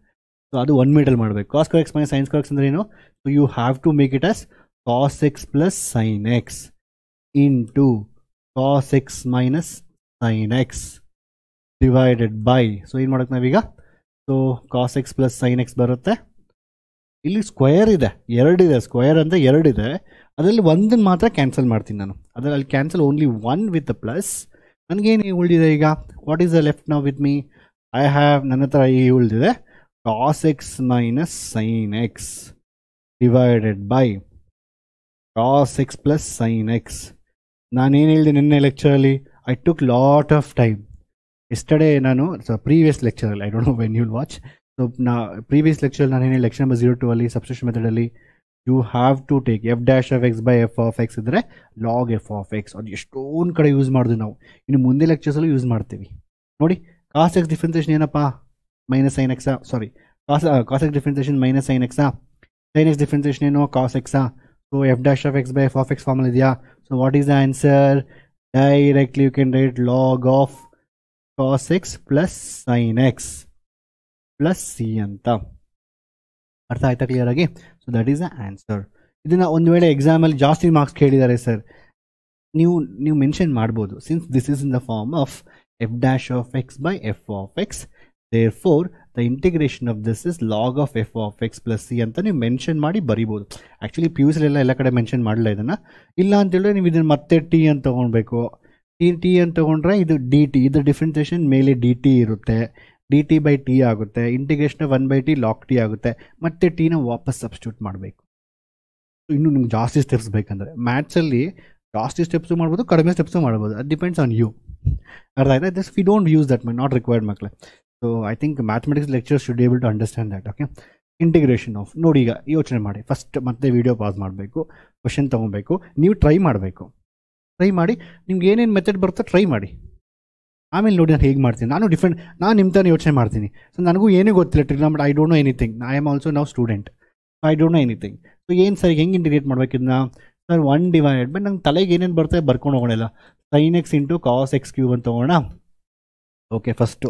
ಸೊ ಅದು 1 ಮಿನಿಟಲ್ಲಿ ಮಾಡಬೇಕು. cos square x minus sin square x ಅಂದರೆ ಏನು? So you have to make it as cos x plus sin x into cos x minus sin x divided by, so ಏನು ಮಾಡೋಕ್ಕೆ ನಾವೀಗ, so cos x plus sin x ಬರುತ್ತೆ. ಇಲ್ಲಿ square ಇದೆ, 2 ಇದೆ, square ಅಂದರೆ 2 ಇದೆ, ಅದರಲ್ಲಿ ಒಂದನ್ನು ಮಾತ್ರ ಕ್ಯಾನ್ಸಲ್ ಮಾಡ್ತೀನಿ ನಾನು. ಅದರಲ್ಲಿ cancel only 1 with the plus. ನನಗೇನು ಉಳಿದಿದೆ ಈಗ? What is the left now with me? I have, ನನ್ನ ಹತ್ರ ಈ ಉಳಿದಿದೆ cos x minus sin x divided by cos x plus sin x. ನಾನೇನು ಹೇಳಿದೆ ನಿನ್ನೆ ಲೆಕ್ಚರಲ್ಲಿ? I took lot of time. Yesterday ನಾನು, ಸೊ ಪ್ರೀವಿಯಸ್ ಲೆಕ್ಚರಲ್ಲಿ, I don't know when you'll watch. So previous ಲೆಕ್ಚರಲ್ಲಿ ನಾನು ಏನೇಳಿ, ಲೆಕ್ಚರ್ ನಂಬರ್ 02 ಅಲ್ಲಿ ಸಬ್ಸ್ಟಿಟ್ಯೂಷನ್ ಮೆಥಡಲ್ಲಿ you have to take f dash of x by f of x ಇದ್ದರೆ log f of x. ಅದು ಎಷ್ಟೊಂದು ಕಡೆ ಯೂಸ್ ಮಾಡಿದ್ವಿ ನಾವು, ಇನ್ನು ಮುಂದೆ ಲೆಕ್ಚರ್ಸಲ್ಲೂ ಯೂಸ್ ಮಾಡ್ತೀವಿ ನೋಡಿ. cos x ಡಿಫ್ರೆನ್ಸಿಯೇಷನ್ ಏನಪ್ಪ? Minus sin x, sorry cos x differentiation minus sin x. sin x differentiation ಏನು? cos x. So f dash of x by f of x formula ಇದೆಯಾ? So what is the answer? Directly you can write log of cos x plus sin x plus c ಅಂತ. ಅರ್ಥ ಆಯ್ತಾ clear ಆಗಿ? So that is the answer. ಇದನ್ನು ಒಂದು ವೇಳೆ ಎಕ್ಸಾಮಲ್ಲಿ ಜಾಸ್ತಿ ಮಾರ್ಕ್ಸ್ ಕೇಳಿದ್ದಾರೆ ಸರ್, ನೀವು ಮೆನ್ಷನ್ ಮಾಡ್ಬೋದು, since this is in the form of f dash of x by f of x, therefore the integration of this is log of f of x plus c ಅಂತ ನೀವು mention ಮಾಡಿ ಬರಿಬೋದು. Actually PUC ಎಲ್ಲ ಕಡೆ mention ಮಾಡಲ್ಲ ಇದನ್ನು. ಇಲ್ಲ ಅಂತೇಳಿದ್ರೆ ನೀವು ಇದನ್ನು ಮತ್ತೆ ಟಿ ಅಂತ ತೊಗೊಳ್ಬೇಕು. ಟಿ ಅಂತ ತೊಗೊಂಡ್ರೆ ಇದು ಡಿ ಟಿ, ಇದರ ಡಿಫ್ರೆನ್ಸಿಯೇಷನ್ ಮೇಲೆ ಡಿ ಟಿ ಇರುತ್ತೆ, ಡಿ ಟಿ ಬೈ ಟಿ ಆಗುತ್ತೆ, ಇಂಟಿಗ್ರೇಷನ್ 1/t ಲಾಗ್ ಟಿ ಆಗುತ್ತೆ, ಮತ್ತೆ ಟಿನ ವಾಪಸ್ ಸಬ್ಸ್ಟಿಟ್ಯೂಟ್ ಮಾಡಬೇಕು. ಇನ್ನೂ ನಿಮ್ಗೆ ಜಾಸ್ತಿ ಸ್ಟೆಪ್ಸ್ ಬೇಕಂದರೆ ಮ್ಯಾಥ್ಸಲ್ಲಿ ಜಾಸ್ತಿ ಸ್ಟೆಪ್ಸು ಮಾಡ್ಬೋದು, ಕಡಿಮೆ ಸ್ಟೆಪ್ಸು ಮಾಡ್ಬೋದು, ಅದು ಡಿಪೆಂಡ್ಸ್ ಆನ್ ಯು. ಅರ್ಥ ಆಯ್ತಾ? This we don't use that not required ಮಕ್ಕಳೇ. So I think mathematics lecture should able to understand that. Okay, integration of ನೋಡಿ, ಈಗ ಯೋಚನೆ ಮಾಡಿ. ಫಸ್ಟ್ ಮತ್ತೆ ವೀಡಿಯೋ ಪಾಸ್ ಮಾಡಬೇಕು, ಕ್ವಶನ್ ತೊಗೊಬೇಕು, ನೀವು ಟ್ರೈ ಮಾಡಬೇಕು. ಟ್ರೈ ಮಾಡಿ, ನಿಮ್ಗೆ ಏನೇನು ಮೆಥಡ್ ಬರುತ್ತೋ ಟ್ರೈ ಮಾಡಿ. ಆಮೇಲೆ ನೋಡಿ ನಾನು ಹೇಗೆ ಮಾಡ್ತೀನಿ. ನಾನು ನಿಮ್ಮ ಥರ ಯೋಚನೆ ಮಾಡ್ತೀನಿ. ಸೊ ನನಗೂ ಏನೂ ಗೊತ್ತಿಲ್ಲ trigonometry, I don't know anything. I am also now student, I don't know anything. So ಏನು ಸರ್ ಹೆಂಗೆ ಇಂಟಿಗ್ರೇಟ್ ಮಾಡ್ಬೇಕಿದ್ನ ಸರ್? 1 ಡಿವೈಡೆಡ್ ಬೈ ನಂಗೆ ತಲೆಗೆ ಏನೇನು ಬರ್ತದೆ ಬರ್ಕೊಂಡು ಹೋಗೋಣ. sin x into cos x cube ಅಂತ ತೊಗೋಣ. ಓಕೆ, ಫಸ್ಟು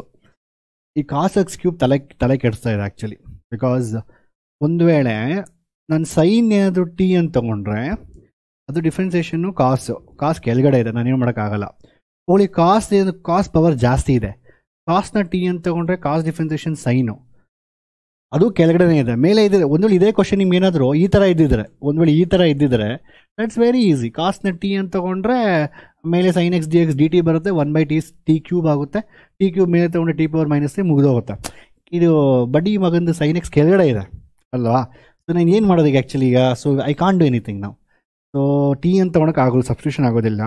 ಈ ಕಾಸ್ ಎಕ್ಸ್ ಕ್ಯೂಬ್ ತಲೆ ಕೆಡಿಸ್ತಾ ಇದೆ ಆ್ಯಕ್ಚುಲಿ. ಬಿಕಾಸ್ ಒಂದು ವೇಳೆ ನಾನು ಸೈನ್ ಏನಾದರೂ ಟಿ ಅಂತ ತೊಗೊಂಡ್ರೆ ಅದು ಡಿಫ್ರೆನ್ಸಿಯೇಷನ್ನು ಕಾಸ್ ಕೆಳಗಡೆ ಇದೆ, ನಾನೇನು ಮಾಡೋಕ್ಕಾಗಲ್ಲ. ಹೋಳಿ ಕಾಸ್ ಪವರ್ ಜಾಸ್ತಿ ಇದೆ. ಕಾಸ್ನ ಟಿ ಅಂತ ತೊಗೊಂಡ್ರೆ ಕಾಸ್ ಡಿಫ್ರೆನ್ಸಿಯೇಷನ್ ಸೈನು ಅದು ಕೆಳಗಡೆ ಇದೆ, ಮೇಲೆ ಇದ್ದಿದೆ. ಒಂದು ವೇಳೆ ಇದೇ ಕ್ವಶನ್ ನಿಮ್ಗೆ ಏನಾದರೂ ಈ ಥರ ಇದ್ದಿದ್ರೆ ದಟ್ಸ್ ವೆರಿ ಈಸಿ. ಕಾಸ್ನ ಟಿ ಅಂತ ತೊಗೊಂಡ್ರೆ ಮೇಲೆ sine x d x d t ಬರುತ್ತೆ, 1/t ಕ್ಯೂಬ್ ಆಗುತ್ತೆ. ಟಿ ಕ್ಯೂಬ್ ಮೇಲೆ ತೊಗೊಂಡ್ರೆ ಟಿ ಪವರ್ -3 ಮುಗಿದೋಗುತ್ತೆ. ಇದು ಬಡ್ಡಿ ಮಗಂದು ಸೈನ್ ಎಕ್ಸ್ ಕೆಳಗಡೆ ಇದೆ ಅಲ್ವಾ? ಸೊ ನಾನು ಏನು ಮಾಡೋದು ಈಗ ಆ್ಯಕ್ಚುಲಿ? ಈಗ so I can't do anything ನಾವು. ಸೊ ಟಿ ಅಂತ ತೊಗೊಳಕ್ಕೆ ಆಗೋಲ್ಲ, ಸಬ್ಸ್ಟಿಟ್ಯೂಷನ್ ಆಗೋದಿಲ್ಲ.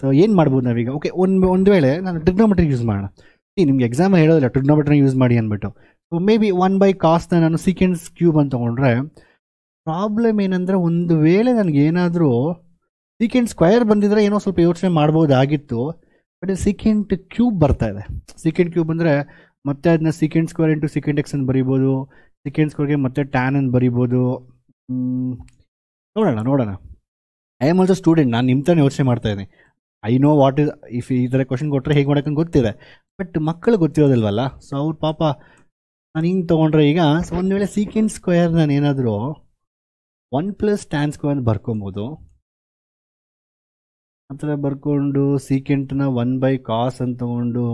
ಸೊ ಏನು ಮಾಡ್ಬೋದು ನಾವೀಗ? ಓಕೆ, ಒಂದು ವೇಳೆ ನಾನು ಟ್ರಿಗ್ನೋಮೆಟ್ರಿ ಯೂಸ್ ಮಾಡೋಣ. ನಿಮ್ಗೆ ಎಕ್ಸಾಮ್ ಹೇಳೋದಿಲ್ಲ ಟ್ರಿಗ್ನೋಮೆಟ್ರಿ ಯೂಸ್ ಮಾಡಿ ಅಂದ್ಬಿಟ್ಟು. ಸೊ ಮೇ ಬಿ 1/cosನ ನಾನು ಸೀಕೆಂಡ್ಸ್ ಕ್ಯೂಬ್ ಅಂತ ತೊಗೊಂಡ್ರೆ ಪ್ರಾಬ್ಲಮ್ ಏನಂದರೆ, ಒಂದು ವೇಳೆ ನನಗೇನಾದರೂ ಸೀಕೆಂಡ್ ಸ್ಕ್ವಯರ್ ಬಂದಿದ್ರೆ ಏನೋ ಸ್ವಲ್ಪ ಯೋಚನೆ ಮಾಡ್ಬೋದಾಗಿತ್ತು. ಬಟ್ ಸೀಕೆಂಡ್ ಕ್ಯೂಬ್ ಬರ್ತಾ ಇದೆ. ಸೀಕೆಂಡ್ ಕ್ಯೂಬ್ ಅಂದರೆ ಮತ್ತೆ ಅದನ್ನ secant square into secant X ಅಂತ ಬರಿಬೋದು. ಸೀಕೆಂಡ್ ಸ್ಕ್ವೇರ್ಗೆ ಮತ್ತೆ ಟ್ಯಾನ್ ಅಂತ ಬರಿಬೋದು. ನೋಡೋಣ. ಐ ಆಮ್ ಆಲ್ಸೋ ಸ್ಟೂಡೆಂಟ್, ನಾನು ನಿಮ್ಮ ಥರ ಯೋಚನೆ ಮಾಡ್ತಾ ಇದ್ದೀನಿ. I know what is, if ಈ ಥರ ಕ್ವಶನ್ ಕೊಟ್ಟರೆ ಹೇಗೆ ಮಾಡೋಕ್ಕಂತ ಗೊತ್ತಿದೆ. ಬಟ್ ಮಕ್ಕಳು ಗೊತ್ತಿರೋದಿಲ್ವಲ್ಲ. ಸೊ ಅವ್ರ ಪಾಪ ನಾನು ಹಿಂಗೆ ತೊಗೊಂಡ್ರೆ ಈಗ ಒಂದು ವೇಳೆ ಸೀಕೆಂಡ್ ಸ್ಕ್ವೇರ್ ನಾನು ಏನಾದರೂ 1 + tan ಸ್ಕ್ವೇರ್ ಅಂತ ಬರ್ಕೊಬೋದು. ಆ ಥರ ಬರ್ಕೊಂಡು ಸೀಕೆಂಟ್ನ 1/cos ಅಂತ ತೊಗೊಂಡು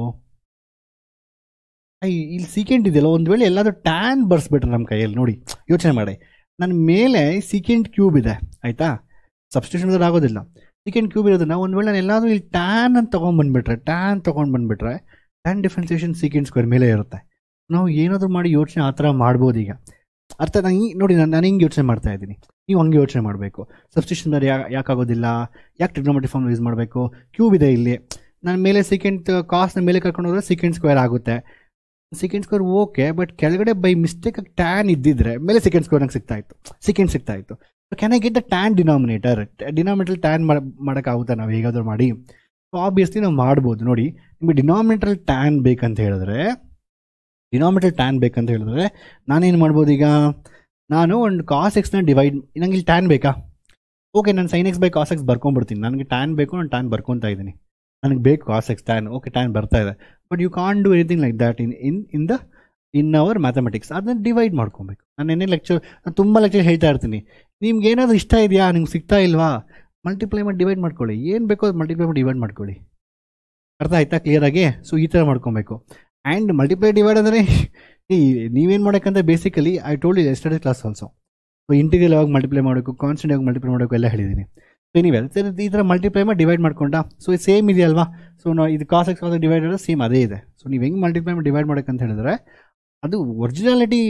ಇಲ್ಲಿ ಸೀಕೆಂಟ್ ಇದೆಯಲ್ಲ, ಒಂದು ವೇಳೆ ಎಲ್ಲಾದರೂ ಟ್ಯಾನ್ ಬರ್ಸ್ಬಿಟ್ರೆ ನಮ್ಮ ಕೈಯಲ್ಲಿ ನೋಡಿ, ಯೋಚನೆ ಮಾಡಿ. ನನ್ನ ಮೇಲೆ ಸೀಕೆಂಡ್ ಕ್ಯೂಬ್ ಇದೆ ಆಯಿತಾ, ಸಬ್ಸ್ಟಿಟ್ಯೂಷನ್ ಆಗೋದಿಲ್ಲ. ಸೀಕೆಂಡ್ ಕ್ಯೂಬ್ ಇರೋದನ್ನ ಒಂದು ವೇಳೆ ನಾನು ಎಲ್ಲಾದರೂ ಇಲ್ಲಿ ಟ್ಯಾನ್ ಅಂತ ತೊಗೊಂಡ್ಬಂದ್ಬಿಟ್ರೆ ಟ್ಯಾನ್ ಡಿಫ್ರೆನ್ಸಿಯೇಷನ್ ಸೀಕೆಂಡ್ ಸ್ಕ್ವೇರ್ ಮೇಲೆ ಇರುತ್ತೆ. ನಾವು ಏನಾದರೂ ಮಾಡಿ ಯೋಚನೆ ಆ ಥರ ಮಾಡ್ಬೋದು. ಈಗ ಅರ್ಥ ನೋಡಿ, ನಾನು ಹಿಂಗೆ ಯೋಚನೆ ಮಾಡ್ತಾ ಇದ್ದೀನಿ, ನೀವು ಹಂಗೆ ಯೋಚನೆ ಮಾಡಬೇಕು. ಸಬ್ಸ್ಟಿಟ್ಯೂಷನ್ ಯಾಕಾಗೋದಿಲ್ಲ? ಯಾಕೆ ಟ್ರಿಗ್ನೋಮೆಟ್ರಿ ಫಾರ್ಮ್ ಯೂಸ್ ಮಾಡಬೇಕು? ಕ್ಯೂಬ್ ಇದೆ ಇಲ್ಲಿ, ನಾನು ಮೇಲೆ ಸೀಕೆಂಡ್ ಕಾಸ್ನ ಮೇಲೆ ಕರ್ಕೊಂಡು ಹೋದ್ರೆ ಸೀಕೆಂಡ್ ಸ್ಕ್ವೇರ್ ಆಗುತ್ತೆ. ಸೀಕೆಂಡ್ ಸ್ಕ್ವೇರ್ ಓಕೆ, ಬಟ್ ಕೆಳಗಡೆ ಬೈ ಮಿಸ್ಟೇಕ್ ಟ್ಯಾನ್ ಇದ್ದಿದ್ರೆ ಮೇಲೆ ಸೀಕೆಂಡ್ ಸ್ಕ್ವೇರ್ ನಂಗೆ ಸೀಕೆಂಡ್ ಸಿಗ್ತಾ ಇತ್ತು. So can I get the tan denominator tan ಮಾಡೋಕ್ಕಾಗುತ್ತಾ ನಾವು ಹೇಗಾದರೂ ಮಾಡಿ? ಸೊ ಆಬ್ವಿಯಸ್ಲಿ ನಾವು ಮಾಡ್ಬೋದು. ನೋಡಿ, ನಿಮಗೆ ಡಿನಾಮಿನೇಟರ್ ಟ್ಯಾನ್ ಬೇಕಂತ ಹೇಳಿದ್ರೆ ನಾನೇನು ಮಾಡ್ಬೋದು? ಈಗ ನಾನು ಒಂದು ಕಾಸ್ ಎಕ್ಸ್ನ ಡಿವೈಡ್, ನಂಗೆ ಇಲ್ಲಿ ಟ್ಯಾನ್ ಬೇಕಾ? ಓಕೆ, ನಾನು sin x cos x ಬರ್ಕೊಂಡ್ಬಿಡ್ತೀನಿ. ನನಗೆ ಟ್ಯಾನ್ ಬೇಕು, ನಾನು ಟ್ಯಾನ್ ಬರ್ಕೊತಾ ಇದ್ದೀನಿ. ನನಗೆ ಬೇಕು cos x tan, okay tan ಬರ್ತಾ ಇದೆ. But you can't do anything like that in our mathematics. ಅದನ್ನ ಡಿವೈಡ್ ಮಾಡ್ಕೊಬೇಕು. ನಾನು ತುಂಬ ಲೆಕ್ಚರ್ ಹೇಳ್ತಾ ಇರ್ತೀನಿ, ನಿಮ್ಗೆ ಏನಾದರೂ ಇಷ್ಟ ಇದೆಯಾ, ನಿಮ್ಗೆ ಸಿಗ್ತಾ ಇಲ್ವಾ, ಮಲ್ಟಿಪ್ಲೈ ಮಾಡಿ ಡಿವೈಡ್ ಮಾಡ್ಕೊಳ್ಳಿ. ಏನು ಬೇಕೋ ಅದು ಮಲ್ಟಿಪ್ಲೈ ಮಾಡಿ ಡಿವೈಡ್ ಮಾಡ್ಕೊಳ್ಳಿ. ಅರ್ಥ ಆಯ್ತಾ ಕ್ಲಿಯರಾಗಿ? ಸೊ ಈ ಥರ ಮಾಡ್ಕೊಬೇಕು. ಆ್ಯಂಡ್ ಮಲ್ಟಿಪ್ಲೈ ಡಿವೈಡ್ ಅಂದರೆ ನೀವೇನು ಮಾಡೋಕ್ಕಂತ basically I told you yesterday class also. So integral ಯಾವಾಗ ಮಲ್ಟಿಪ್ಲೈ ಮಾಡಬೇಕು, ಕಾನ್ಸ್ಟೆಂಟ್ ಯಾವಾಗ ಮಲ್ಟಿಪ್ಲೈ ಮಾಡಬೇಕು ಎಲ್ಲ ಹೇಳಿದ್ದೀನಿ. ಸೊ ನೀವೇ ಈ ಥರ ಮಲ್ಟಿಪ್ಲೈ ಮಾಡಿ ಡಿವೈಡ್ ಮಾಡ್ಕೊಂಡ. ಸೊ ಇದು ಸೇಮ್ ಇದೆಯಲ್ವಾ? ಸೊ ನಾವು ಇದು ಕಾಸ್ ಎಕ್ಸ್ ಡಿವೈಡ್ ಸೇಮ್ ಅದೇ ಇದೆ. ಸೊ ನೀವು ಹೆಂಗೆ ಮಲ್ಟಿಪ್ಲೈ ಮಾಡಿ ಡಿವೈಡ್ ಮಾಡೋಕ್ಕಂತ ಹೇಳಿದ್ರೆ ಅದು ಒರಿಜಿನಾಲಿಟಿ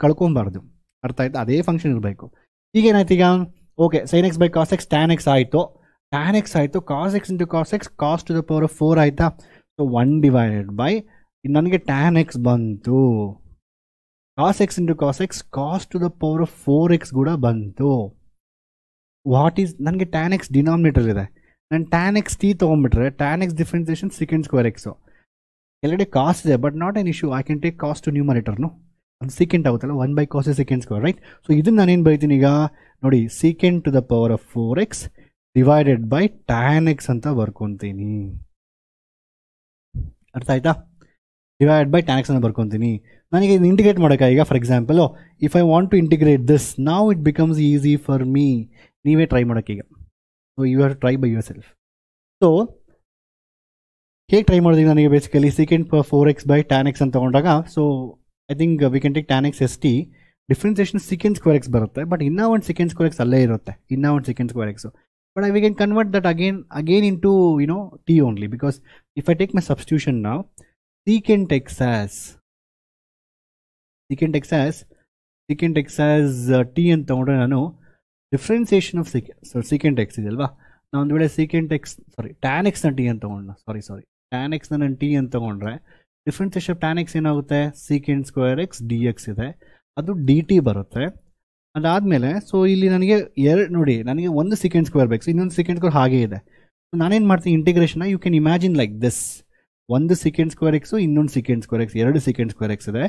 ಕಳ್ಕೊಬಾರ್ದು. ಅರ್ಥ ಆಯ್ತಾ? ಅದೇ ಫಂಕ್ಷನ್ ಇರಬೇಕು. ಈಗೇನಾಯ್ತು? ಈಗ okay, sin x cos x tan x ಆಯಿತು, cos x into cos x cos to the power of 4 ಆಯಿತಾ? ಸೊ 1 ಡಿವೈಡೆಡ್ ಬೈ ನನಗೆ tan x ಬಂತು, cos x into cos x cos to the power of 4x ಕೂಡ ಬಂತು. What is, ನನಗೆ tan x denominator ಇದೆ, ನಾನು tan x t ತೊಗೊಂಡ್ಬಿಟ್ರೆ tan x differentiation secant square x ಎಲ್ಲೆಡೆ ಕಾಸ್ ಇದೆ. But not an issue, I can take cos to ನ್ಯೂಮರೇಟರ್ನು, ಅದು ಸೀಕೆಂಟ್ ಆಗುತ್ತಲ್ಲ 1/cos second square, right? So ಇದನ್ನು ನಾನೇನು ಬರೀತೀನಿ ಈಗ ನೋಡಿ, secant to the power of 4x divided by tan x ಅಂತ ಬರ್ಕೊತೀನಿ. ಅರ್ಥ ಆಯ್ತಾ? ಡಿವೈಡ್ ಬೈ tan x ಅಂತ ಬರ್ಕೊತೀನಿ. ನನಗೆ ಇದು ಇಂಟಿಗ್ರೇಟ್ ಮಾಡೋಕ್ಕೆ ಈಗ for example if I want to integrate this now it becomes easy for me. ನೀವೇ ಟ್ರೈ ಮಾಡೋಕ್ಕೆ ಈಗ. So you have to try by yourself. So ಹೇಗೆ ಟ್ರೈ ಮಾಡೋದು? ನನಗೆ basically secant 4x by tan x ಅಂತ ತೊಗೊಂಡಾಗ, so I think we can take tan x st, differentiation secant square x ಬರುತ್ತೆ. But ಇನ್ನೂ ಒಂದು ಸೆಕೆಂಡ್ ಸ್ಕ್ವೇರ್ ಎಕ್ಸ್ ಅಲ್ಲೇ ಇರುತ್ತೆ, ಇನ್ನೂ ಒಂದು secant square x. But we can convert that again into t only, because if I take my substitution now, secant x as t ಅಂತ ತಗೊಂಡ್ರೆ ನಾನು ಡಿಫ್ರೆನ್ಸಿಯೇಷನ್ ಆಫ್ secant x ಇದೆ ಅಲ್ವಾ, ನಾನು ಒಂದು ವೇಳೆ tan x ನ t ಅಂತ ತಗೊಂಡ tan x ನ ನಾನು t ಅಂತ ತಗೊಂಡ್ರೆ ಡಿಫ್ರೆನ್ಸಿಯೇಷನ್ tan x ಏನಾಗುತ್ತೆ secant square x dx ಇದೆ, ಅದು dt ಬರುತ್ತೆ. ಅದಾದಮೇಲೆ ಸೊ ಇಲ್ಲಿ ನನಗೆ ನೋಡಿ ನನಗೆ ಒಂದು secant square ಬೇಕು, ಇನ್ನೊಂದು secant square ಹಾಗೆ ಇದೆ. ನಾನೇನು ಮಾಡ್ತೀನಿ integration, you can imagine like this, ಒಂದು secant square x ಇನ್ನೊಂದು secant square x, ಎರಡು secant square x ಇದೆ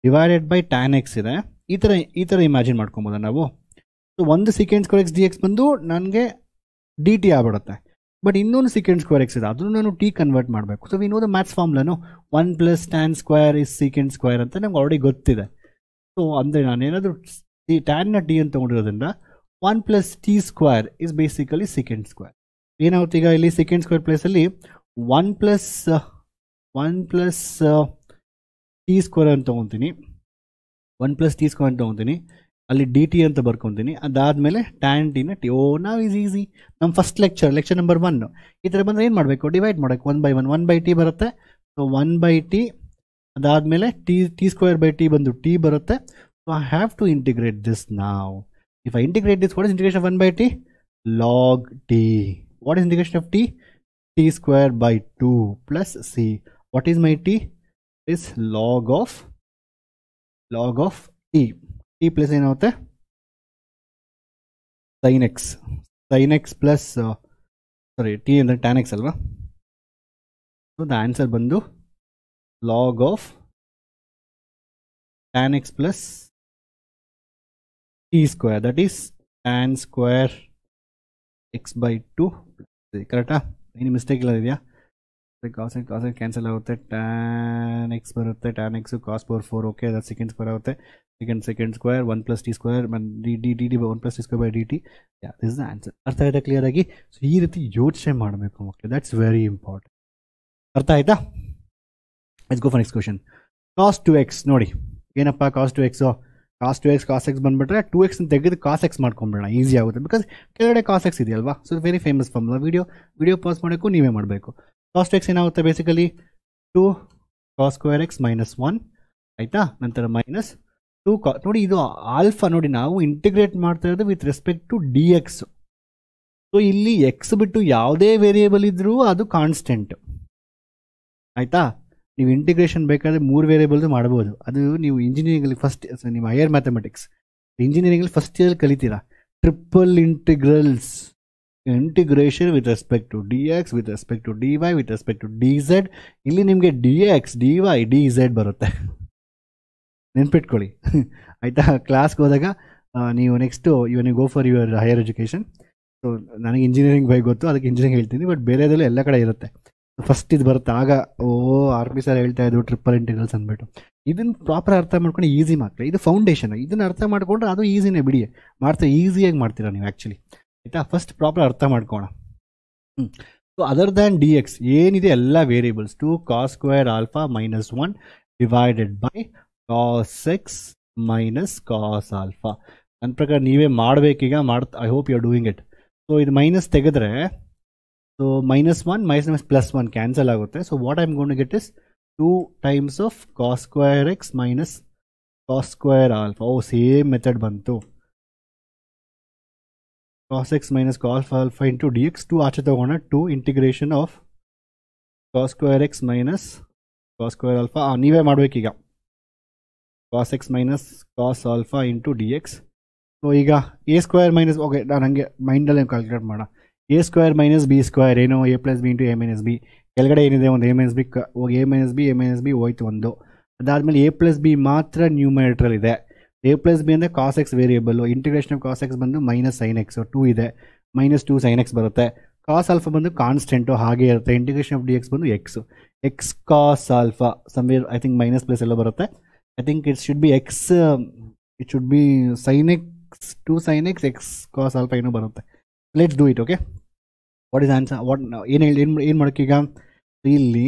ಡಿವೈಡೆಡ್ ಬೈ tan x ಇದೆ. ಈ ಥರ ಇಮ್ಯಾಜಿನ್ ಮಾಡ್ಕೊಬೋದ ನಾವು. ಸೊ ಒಂದು secant square x dx ಬಂದು ನನಗೆ dt ಆಗ್ಬಿಡುತ್ತೆ. ಬಟ್ ಇನ್ನೊಂದು secant square x ಇದೆ, ಅದನ್ನು ನಾನು t ಕನ್ವರ್ಟ್ ಮಾಡಬೇಕು. So we know the maths ಫಾರ್ಮ್ಲಾನು 1 + tan square is secant square ಅಂತ ನಂಗೆ ಆಲ್ರೆಡಿ ಗೊತ್ತಿದೆ. ಸೊ ಅಂದರೆ ನಾನೇನಾದರೂ tan ನ t ಅಂತ ತಗೊಂಡಿರೋದ್ರಿಂದ 1 + t square is basically secant square. ಏನಾಗುತ್ತೆ ಈಗ ಇಲ್ಲಿ secant square ಪ್ಲೇಸಲ್ಲಿ 1 + t square ಅಂತ ತೊಗೊತೀನಿ, 1 + t square ಅಂತ ತೊಗೊತೀನಿ, ಅಲ್ಲಿ dt ಅಂತ ಬರ್ಕೊತೀನಿ. ಅದಾದಮೇಲೆ tan t ನ t. ನಾವು ಈಸಿ ನಮ್ಮ ಫಸ್ಟ್ ಲೆಕ್ಚರ್ ನಂಬರ್ 1 ಈ ಥರ ಬಂದರೆ ಏನು ಮಾಡಬೇಕು, ಡಿವೈಡ್ ಮಾಡೋಕ್ಕೆ 1/t ಬರುತ್ತೆ. ಸೊ 1/t ಅದಾದಮೇಲೆ t square by t ಬಂದು t ಬರುತ್ತೆ. So I have to integrate this now. If I integrate this, what is integration of 1/t? log t. What is integration of t? t square by 2 plus c. What is my t? Is log of t. t plus ಏನಾಗುತ್ತೆ sin x plus t ಅಂದರೆ tan x ಅಲ್ವಾ. So the answer ಬಂದು log of tan x plus t square, that is tan square x by 2. ಕರೆಕ್ಟಾ? ಏನು mistake ಇಲ್ಲ ಇದೆಯಾ? cos cancel ಆಗುತ್ತೆ, tan x ಬರುತ್ತೆ, tan x cos power 4. Okay, ಅದು secant square ಆಗುತ್ತೆ, secant square 1 + t square dt 1 + t square by dt. This is the answer. ಅರ್ಥ ಆಯ್ತಾ ಕ್ಲಿಯರ್ ಆಗಿ? ಸೊ ಈ ರೀತಿ ಯೋಚನೆ ಮಾಡಬೇಕು ಮಕ್ಕಳು, ದಟ್ಸ್ ವೆರಿ ಇಂಪಾರ್ಟೆಂಟ್. ಅರ್ಥ ಆಯ್ತಾ? Let's go for next question. cos 2x ನೋಡಿ ಏನಪ್ಪ, cos 2x cos x ಬಂದ್ಬಿಟ್ರೆ 2x ತೆಗೆದು cos x ಮಾಡ್ಕೊಂಬಿಡೋಣ, ಈಸಿ ಆಗುತ್ತೆ. ಬಿಕಾಸ್ ಕೆಳಗಡೆ cos x ಇದೆಯಲ್ವಾ. So very famous formula. Video pause ಮಾಡೋಕ್ಕೂ ನೀವೇ ಮಾಡಬೇಕು. cos 2x ಏನಾಗುತ್ತೆ ಬೇಸಿಕಲಿ 2 cos square x -1 ಆಯಿತಾ. ನಂತರ -2 ನೋಡಿ ಇದು ಆಲ್ಫಾ. ನೋಡಿ ನಾವು ಇಂಟಿಗ್ರೇಟ್ ಮಾಡ್ತಾ ಇರೋದು with respect to dx. So ಇಲ್ಲಿ x ಬಿಟ್ಟು ಯಾವುದೇ ವೇರಿಯೇಬಲ್ ಇದ್ರೂ ಅದು ಕಾನ್ಸ್ಟೆಂಟ್ ಆಯಿತಾ. ನೀವು ಇಂಟಿಗ್ರೇಷನ್ ಬೇಕಾದರೆ 3 ವೇರಿಯೇಬಲ್ದು ಮಾಡ್ಬೋದು. ಅದು ನೀವು ಇಂಜಿನಿಯರಿಂಗಲ್ಲಿ ಫಸ್ಟ್, ನೀವು ಹೈಯರ್ ಮ್ಯಾಥಮೆಟಿಕ್ಸ್ ಇಂಜಿನಿಯರಿಂಗಲ್ಲಿ ಫಸ್ಟ್ ಇಯರ್ ಕಲಿತೀರಾ. Triple integrals, integration with respect to dx, with respect to dy, with respect to dz. ಇಲ್ಲಿ ನಿಮಗೆ dx dy dz ಬರುತ್ತೆ, ನೆನ್ಪಿಟ್ಕೊಳ್ಳಿ ಆಯಿತಾ. ಕ್ಲಾಸ್ಗೆ ಹೋದಾಗ ನೀವು next even go for your higher education. So ನನಗೆ ಇಂಜಿನಿಯರಿಂಗ್ ಬೈ ಗೊತ್ತು, ಅದಕ್ಕೆ ಇಂಜಿನಿಯರಿಂಗ್ ಹೇಳ್ತೀನಿ. ಬಟ್ ಬೇರೆದೆಲ್ಲ ಎಲ್ಲ ಕಡೆ ಇರುತ್ತೆ. ಫಸ್ಟ್ ಇದು ಬರುತ್ತೆ, ಆಗ RP ಸರ್ ಹೇಳ್ತಾ ಇದ್ರು ಟ್ರಿಪಲ್ ಇಂಟಿಗ್ರಲ್ಸ್ ಅಂದ್ಬಿಟ್ಟು. ಇದನ್ನು ಪ್ರಾಪರ್ ಅರ್ಥ ಮಾಡ್ಕೊಂಡು ಈಸಿ ಮಕ್ಕಳು, ಇದು ಫೌಂಡೇಶನ್. ಇದನ್ನು ಅರ್ಥ ಮಾಡ್ಕೊಂಡ್ರೆ ಅದು ಈಸಿನೇ ಬಿಡಿ, ಈಸಿಯಾಗಿ ಮಾಡ್ತೀರಾ ನೀವು ಆ್ಯಕ್ಚುಲಿ ಆಯಿತಾ. ಫಸ್ಟ್ ಪ್ರಾಪರ್ ಅರ್ಥ ಮಾಡ್ಕೋಣ. ಸೊ ಅದರ್ ದ್ಯಾನ್ dx ಏನಿದೆ ಎಲ್ಲ variables 2 cos square alpha -1 divided by cos x cos alpha. ನನ್ನ ಪ್ರಕಾರ ನೀವೇ ಮಾಡಬೇಕೀಗ. I hope you are doing it. So ಇದು ಮೈನಸ್ ತೆಗೆದ್ರೆ ಸೊ -1 +1 ಕ್ಯಾನ್ಸಲ್ ಆಗುತ್ತೆ. So what I am gonna to get is 2 times of cos square x cos square alpha. Same method ಬಂತು. cos x cos alpha into dx. 2 ಆಚೆ ತಗೋಣ. 2 integration of cos square x cos square alpha. ನೀವೇ ಮಾಡಬೇಕೀಗ. cos x cos alpha into dx. So ಈಗ a² okay, ನಾನು ಹಂಗೆ ಮೈಂಡಲ್ಲೇ calculate ಮಾಡೋಣ. a² - b² ಏನೋ a + b into a - b. ಕೆಳಗಡೆ ಏನಿದೆ ಒಂದು a - b ಹೋಗಿ a - b ಹೋಯ್ತು ಒಂದು. ಅದಾದಮೇಲೆ a + b ಮಾತ್ರ ನ್ಯೂಮರೇಟರ್ ಇದೆ. a + b ಅಂದರೆ cos x variable. Integration of cos x ಬಂದು -sin x 2 ಇದೆ, -2 sin x ಬರುತ್ತೆ. cos alpha ಬಂದು ಕಾನ್ಸ್ಟೆಂಟು ಹಾಗೆ ಇರುತ್ತೆ. ಇಂಟಿಗ್ರೇಷನ್ ಆಫ್ dx ಬಂದು x cos alpha somewhere I think minus plus ಎಲ್ಲ ಬರುತ್ತೆ. I think it should be x, it should be sin x 2 sin x x cos alpha ಏನೋ ಬರುತ್ತೆ. Let's do it. Okay, what is answer? ಏನು ಮಾಡೋಕ್ಕೀಗ ಇಲ್ಲಿ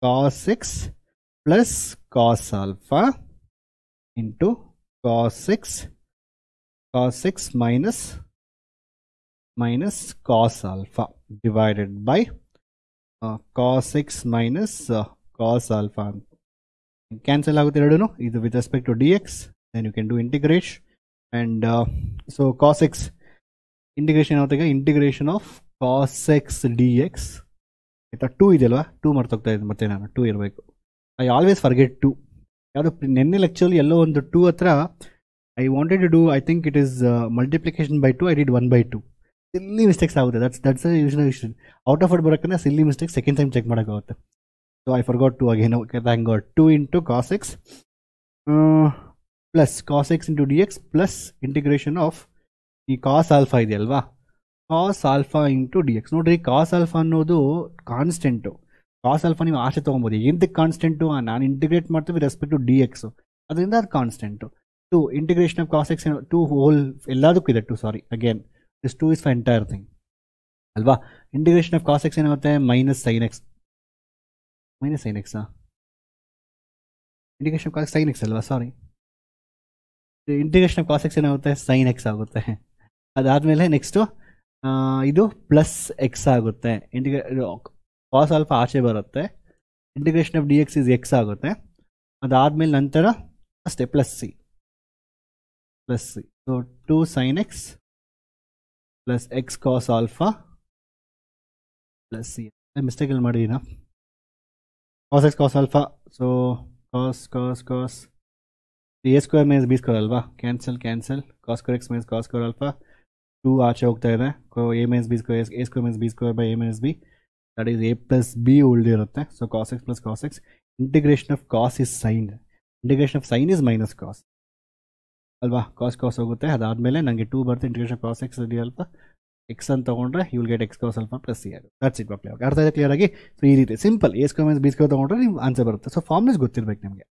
cos x plus cos alpha into cos x minus cos alpha divided by cos x minus cos alpha. Cancel ಆಗುತ್ತೆ ಎರಡೂ. ಇದು with respect to dx, then you can do integration, and so cos x integration ಆಗುತ್ತೆ. ಈಗ integration of cos x d x ಆಯಿತಾ. 2 ಇದೆಯಲ್ವಾ, 2 ಮರ್ತೋಗ್ತಾ ಇದೆ ಮತ್ತೆ ನಾನು, 2 ಇರಬೇಕು. I always forget 2. ಯಾವುದೋ ನೆನ್ನೆ ಲೆಕ್ಚರಲ್ಲಿ ಎಲ್ಲೋ ಒಂದು 2 ಹತ್ರ I wanted to do, I think it is multiplication by 2, I did 1/2. Silly mistakes ಆಗುತ್ತೆ. ದಟ್ಸ್ ಯೂಶನ್ ಔಟ್ ಆಫ್ ಇಟ್ ಬರೋಕ್ಕಂದ್ರೆ silly mistake second time check ಮಾಡೋಕ್ಕಾಗುತ್ತೆ. So I forgot 2 again. Okay, thank God. 2 into cos x plus cos x into d x plus integration of ಈ cos alpha ಇದೆಯಲ್ವಾ, ಕಾಸ್ alpha into d X. ನೋಡ್ರಿ, ಕಾಸ್ alpha ಅನ್ನೋದು constant. ಕಾಸ್ alpha ನೀವು ಆಚೆ ತೊಗೊಬೋದು. ಎಂತಕ್ಕೆ constant? ನಾನು ಇಂಟಿಗ್ರೇಟ್ ಮಾಡ್ತೀವಿ ರೆಸ್ಪೆಕ್ಟ್ ಟು ಡಿ ಎಕ್ಸು, ಅದರಿಂದ ಅದು constant. 2 integration of cos x 2 whole ಎಲ್ಲದಕ್ಕೂ ಇದೆ 2, sorry again this 2 is for entire thing ಅಲ್ವಾ. ಇಂಟಿಗ್ರೇಷನ್ ಆಫ್ ಕಾಸ್ ಎಕ್ಸ್ ಏನಾಗುತ್ತೆ? Minus sign x. Minus sin ಎಕ್ಸಾ? Integration of cos sin x ಅಲ್ವಾ, sorry. Integration of cos x ಏನಾಗುತ್ತೆ? Sin x ಆಗುತ್ತೆ. ಅದಾದಮೇಲೆ next ಇದು ಪ್ಲಸ್ ಎಕ್ಸ್ ಆಗುತ್ತೆ. ಕಾಸ್ alpha ಆಚೆ ಬರುತ್ತೆ. Integration of d x is x ಆಗುತ್ತೆ. ಅದಾದಮೇಲೆ ನಂತರ ಅಷ್ಟೇ plus c. So 2 sin x plus x cos alpha plus c. ಮಿಸ್ಟೇಕಲ್ಲಿ ಮಾಡಿದ್ದೀನ, cos x cos alpha. So cos a square minus b square ಅಲ್ವಾ, cancel. Cos square x minus cos square alpha. 2 ಆಚೆ ಹೋಗ್ತಾ ಇದೆ. A minus b square, a square minus b square by a minus b, that is a plus B ಉಳಿದಿರುತ್ತೆ. So cos x plus cos x. Integration of cos is sin, integration of sin is minus cos ಅಲ್ವಾ. Cos ಹೋಗುತ್ತೆ. ಅದಾದಮೇಲೆ ನನಗೆ 2 ಬರುತ್ತೆ. Integration of cos x d alpha x ಅಂತ ತೊಗೊಂಡ್ರೆ you will get x cos alpha plus c ಆಗುತ್ತೆ. That's it ಮಕ್ಕಳೇ. ಅರ್ಥ ಇದೆ ಕ್ಲಿಯರ್ ಆಗಿ? ಸೊ ಈ ರೀತಿ simple a square minus b square ತೊಗೊಂಡ್ರೆ ನೀವು ಆನ್ಸರ್ ಬರುತ್ತೆ. ಸೊ ಫಾರ್ಮ್ಲೆಸ್ ಗೊತ್ತಿರಬೇಕು ನಿಮಗೆ.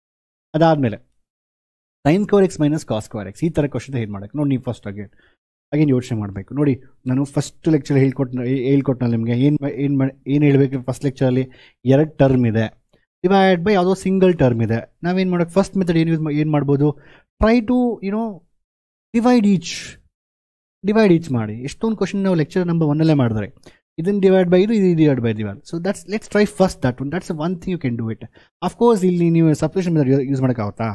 ಅದಾದಮೇಲೆ sin square x minus cos square x, ಈ ಥರ ಕ್ವಶನ್ ಏನು ಮಾಡೋಕ್ಕೆ ನೋಡಿ. ನೀವು ಫಸ್ಟ್ ಅಗೇನ್ ಯೋಚನೆ ಮಾಡಬೇಕು. ನೋಡಿ, ನಾನು ಫಸ್ಟ್ ಲೆಕ್ಚರ್ ಹೇಳ್ಕೊಟ್ನಲ್ಲ ನಿಮಗೆ ಏನು ಹೇಳಬೇಕು. ಫಸ್ಟ್ ಲೆಕ್ಚರಲ್ಲಿ 2 ಟರ್ಮ್ ಇದೆ, ಡಿವೈಡ್ ಬೈ ಯಾವುದೋ ಸಿಂಗಲ್ ಟರ್ಮ್ ಇದೆ. ನಾವೇನು ಮಾಡೋಕ್ಕೆ ಫಸ್ಟ್ ಮೆಥಡ್ ಏನು ಮಾಡ್ಬೋದು? ಟ್ರೈ ಟು ಡಿವೈಡ್ ಈಚ್ ಮಾಡಿ. ಎಷ್ಟೊಂದು ಕ್ವಶನ್ ನಾವು ಲೆಕ್ಚರ್ ನಂಬರ್ 1 ಮಾಡಿದ್ರೆ ಇದನ್ನು ಡಿವೈಡ್ ಬೈ ಇದು ಡಿವೈಡ್ ಬೈ ದಿವಲ್. So let's try first that one. That's one thing you can do it. Of course ಇಲ್ಲಿ ನೀವು ಸಬ್ಸ್ಟಿಟ್ಯೂಷನ್ ಮೆಥಡ್ ಯೂಸ್ ಮಾಡೋಕ್ಕಾಗುತ್ತಾ?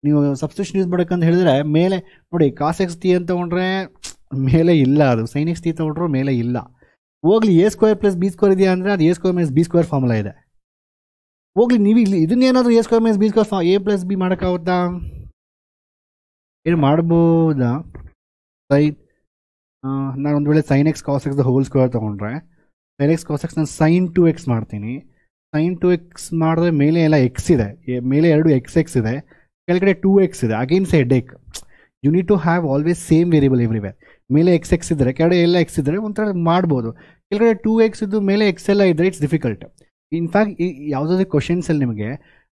ನೀವು ಸಬ್ಸ್ಟಿಟ್ಯೂಷನ್ ಯೂಸ್ ಮಾಡೋಕ್ಕಂತ ಹೇಳಿದ್ರೆ ಮೇಲೆ ನೋಡಿ, ಕಾಸ್ ಎಕ್ಸ್ ಟಿ ಅಂತ ತೊಗೊಂಡ್ರೆ ಮೇಲೆ ಇಲ್ಲ, ಅದು ಸೈನ್ ಎಕ್ಸ್ ಟಿ ತೊಗೊಂಡ್ರು ಮೇಲೆ ಇಲ್ಲ. ಹೋಗ್ಲಿ a square plus b square ಇದೆಯಾ ಅಂದರೆ ಅದು a square minus b square formula ಇದೆ. ಹೋಗ್ಲಿ ನೀವು ಇಲ್ಲಿ ಇದನ್ನೇನಾದರೂ a square minus b square a plus b ಮಾಡೋಕ್ಕಾಗುತ್ತಾ? ಏನು ಮಾಡ್ಬೋದಾ? ನಾನು ಒಂದು ವೇಳೆ sin x cos x whole square ತೊಗೊಂಡ್ರೆ ಸೈನ್ ಎಕ್ಸ್ ಕಾಸ್ ಎಕ್ಸ್ ನಾನು ಸೈನ್ 2x ಮಾಡ್ತೀನಿ. ಸೈನ್ 2x ಮಾಡಿದ್ರೆ ಮೇಲೆ ಎಲ್ಲ ಎಕ್ಸ್ ಇದೆ, ಮೇಲೆ 2 ಎಕ್ಸ್ ಇದೆ, ಕೆಳಗಡೆ 2x ಇದೆ. Again say headache. You need to have always same variable everywhere. ಮೇಲೆ ಎಕ್ಸ್ ಇದ್ದರೆ ಕೆಳಗಡೆ ಎಲ್ಲ ಎಕ್ಸ್ ಇದ್ದರೆ ಒಂಥರ ಮಾಡ್ಬೋದು. ಕೆಳಗಡೆ 2x ಇದ್ದು ಮೇಲೆ ಎಕ್ಸ್ ಎಲ್ಲ ಇದ್ದರೆ ಇಟ್ಸ್ ಡಿಫಿಕಲ್ಟ್. ಇನ್ಫ್ಯಾಕ್ಟ್ ಯಾವುದಾದ್ರೂ ಕ್ವಶನ್ಸಲ್ಲಿ ನಿಮಗೆ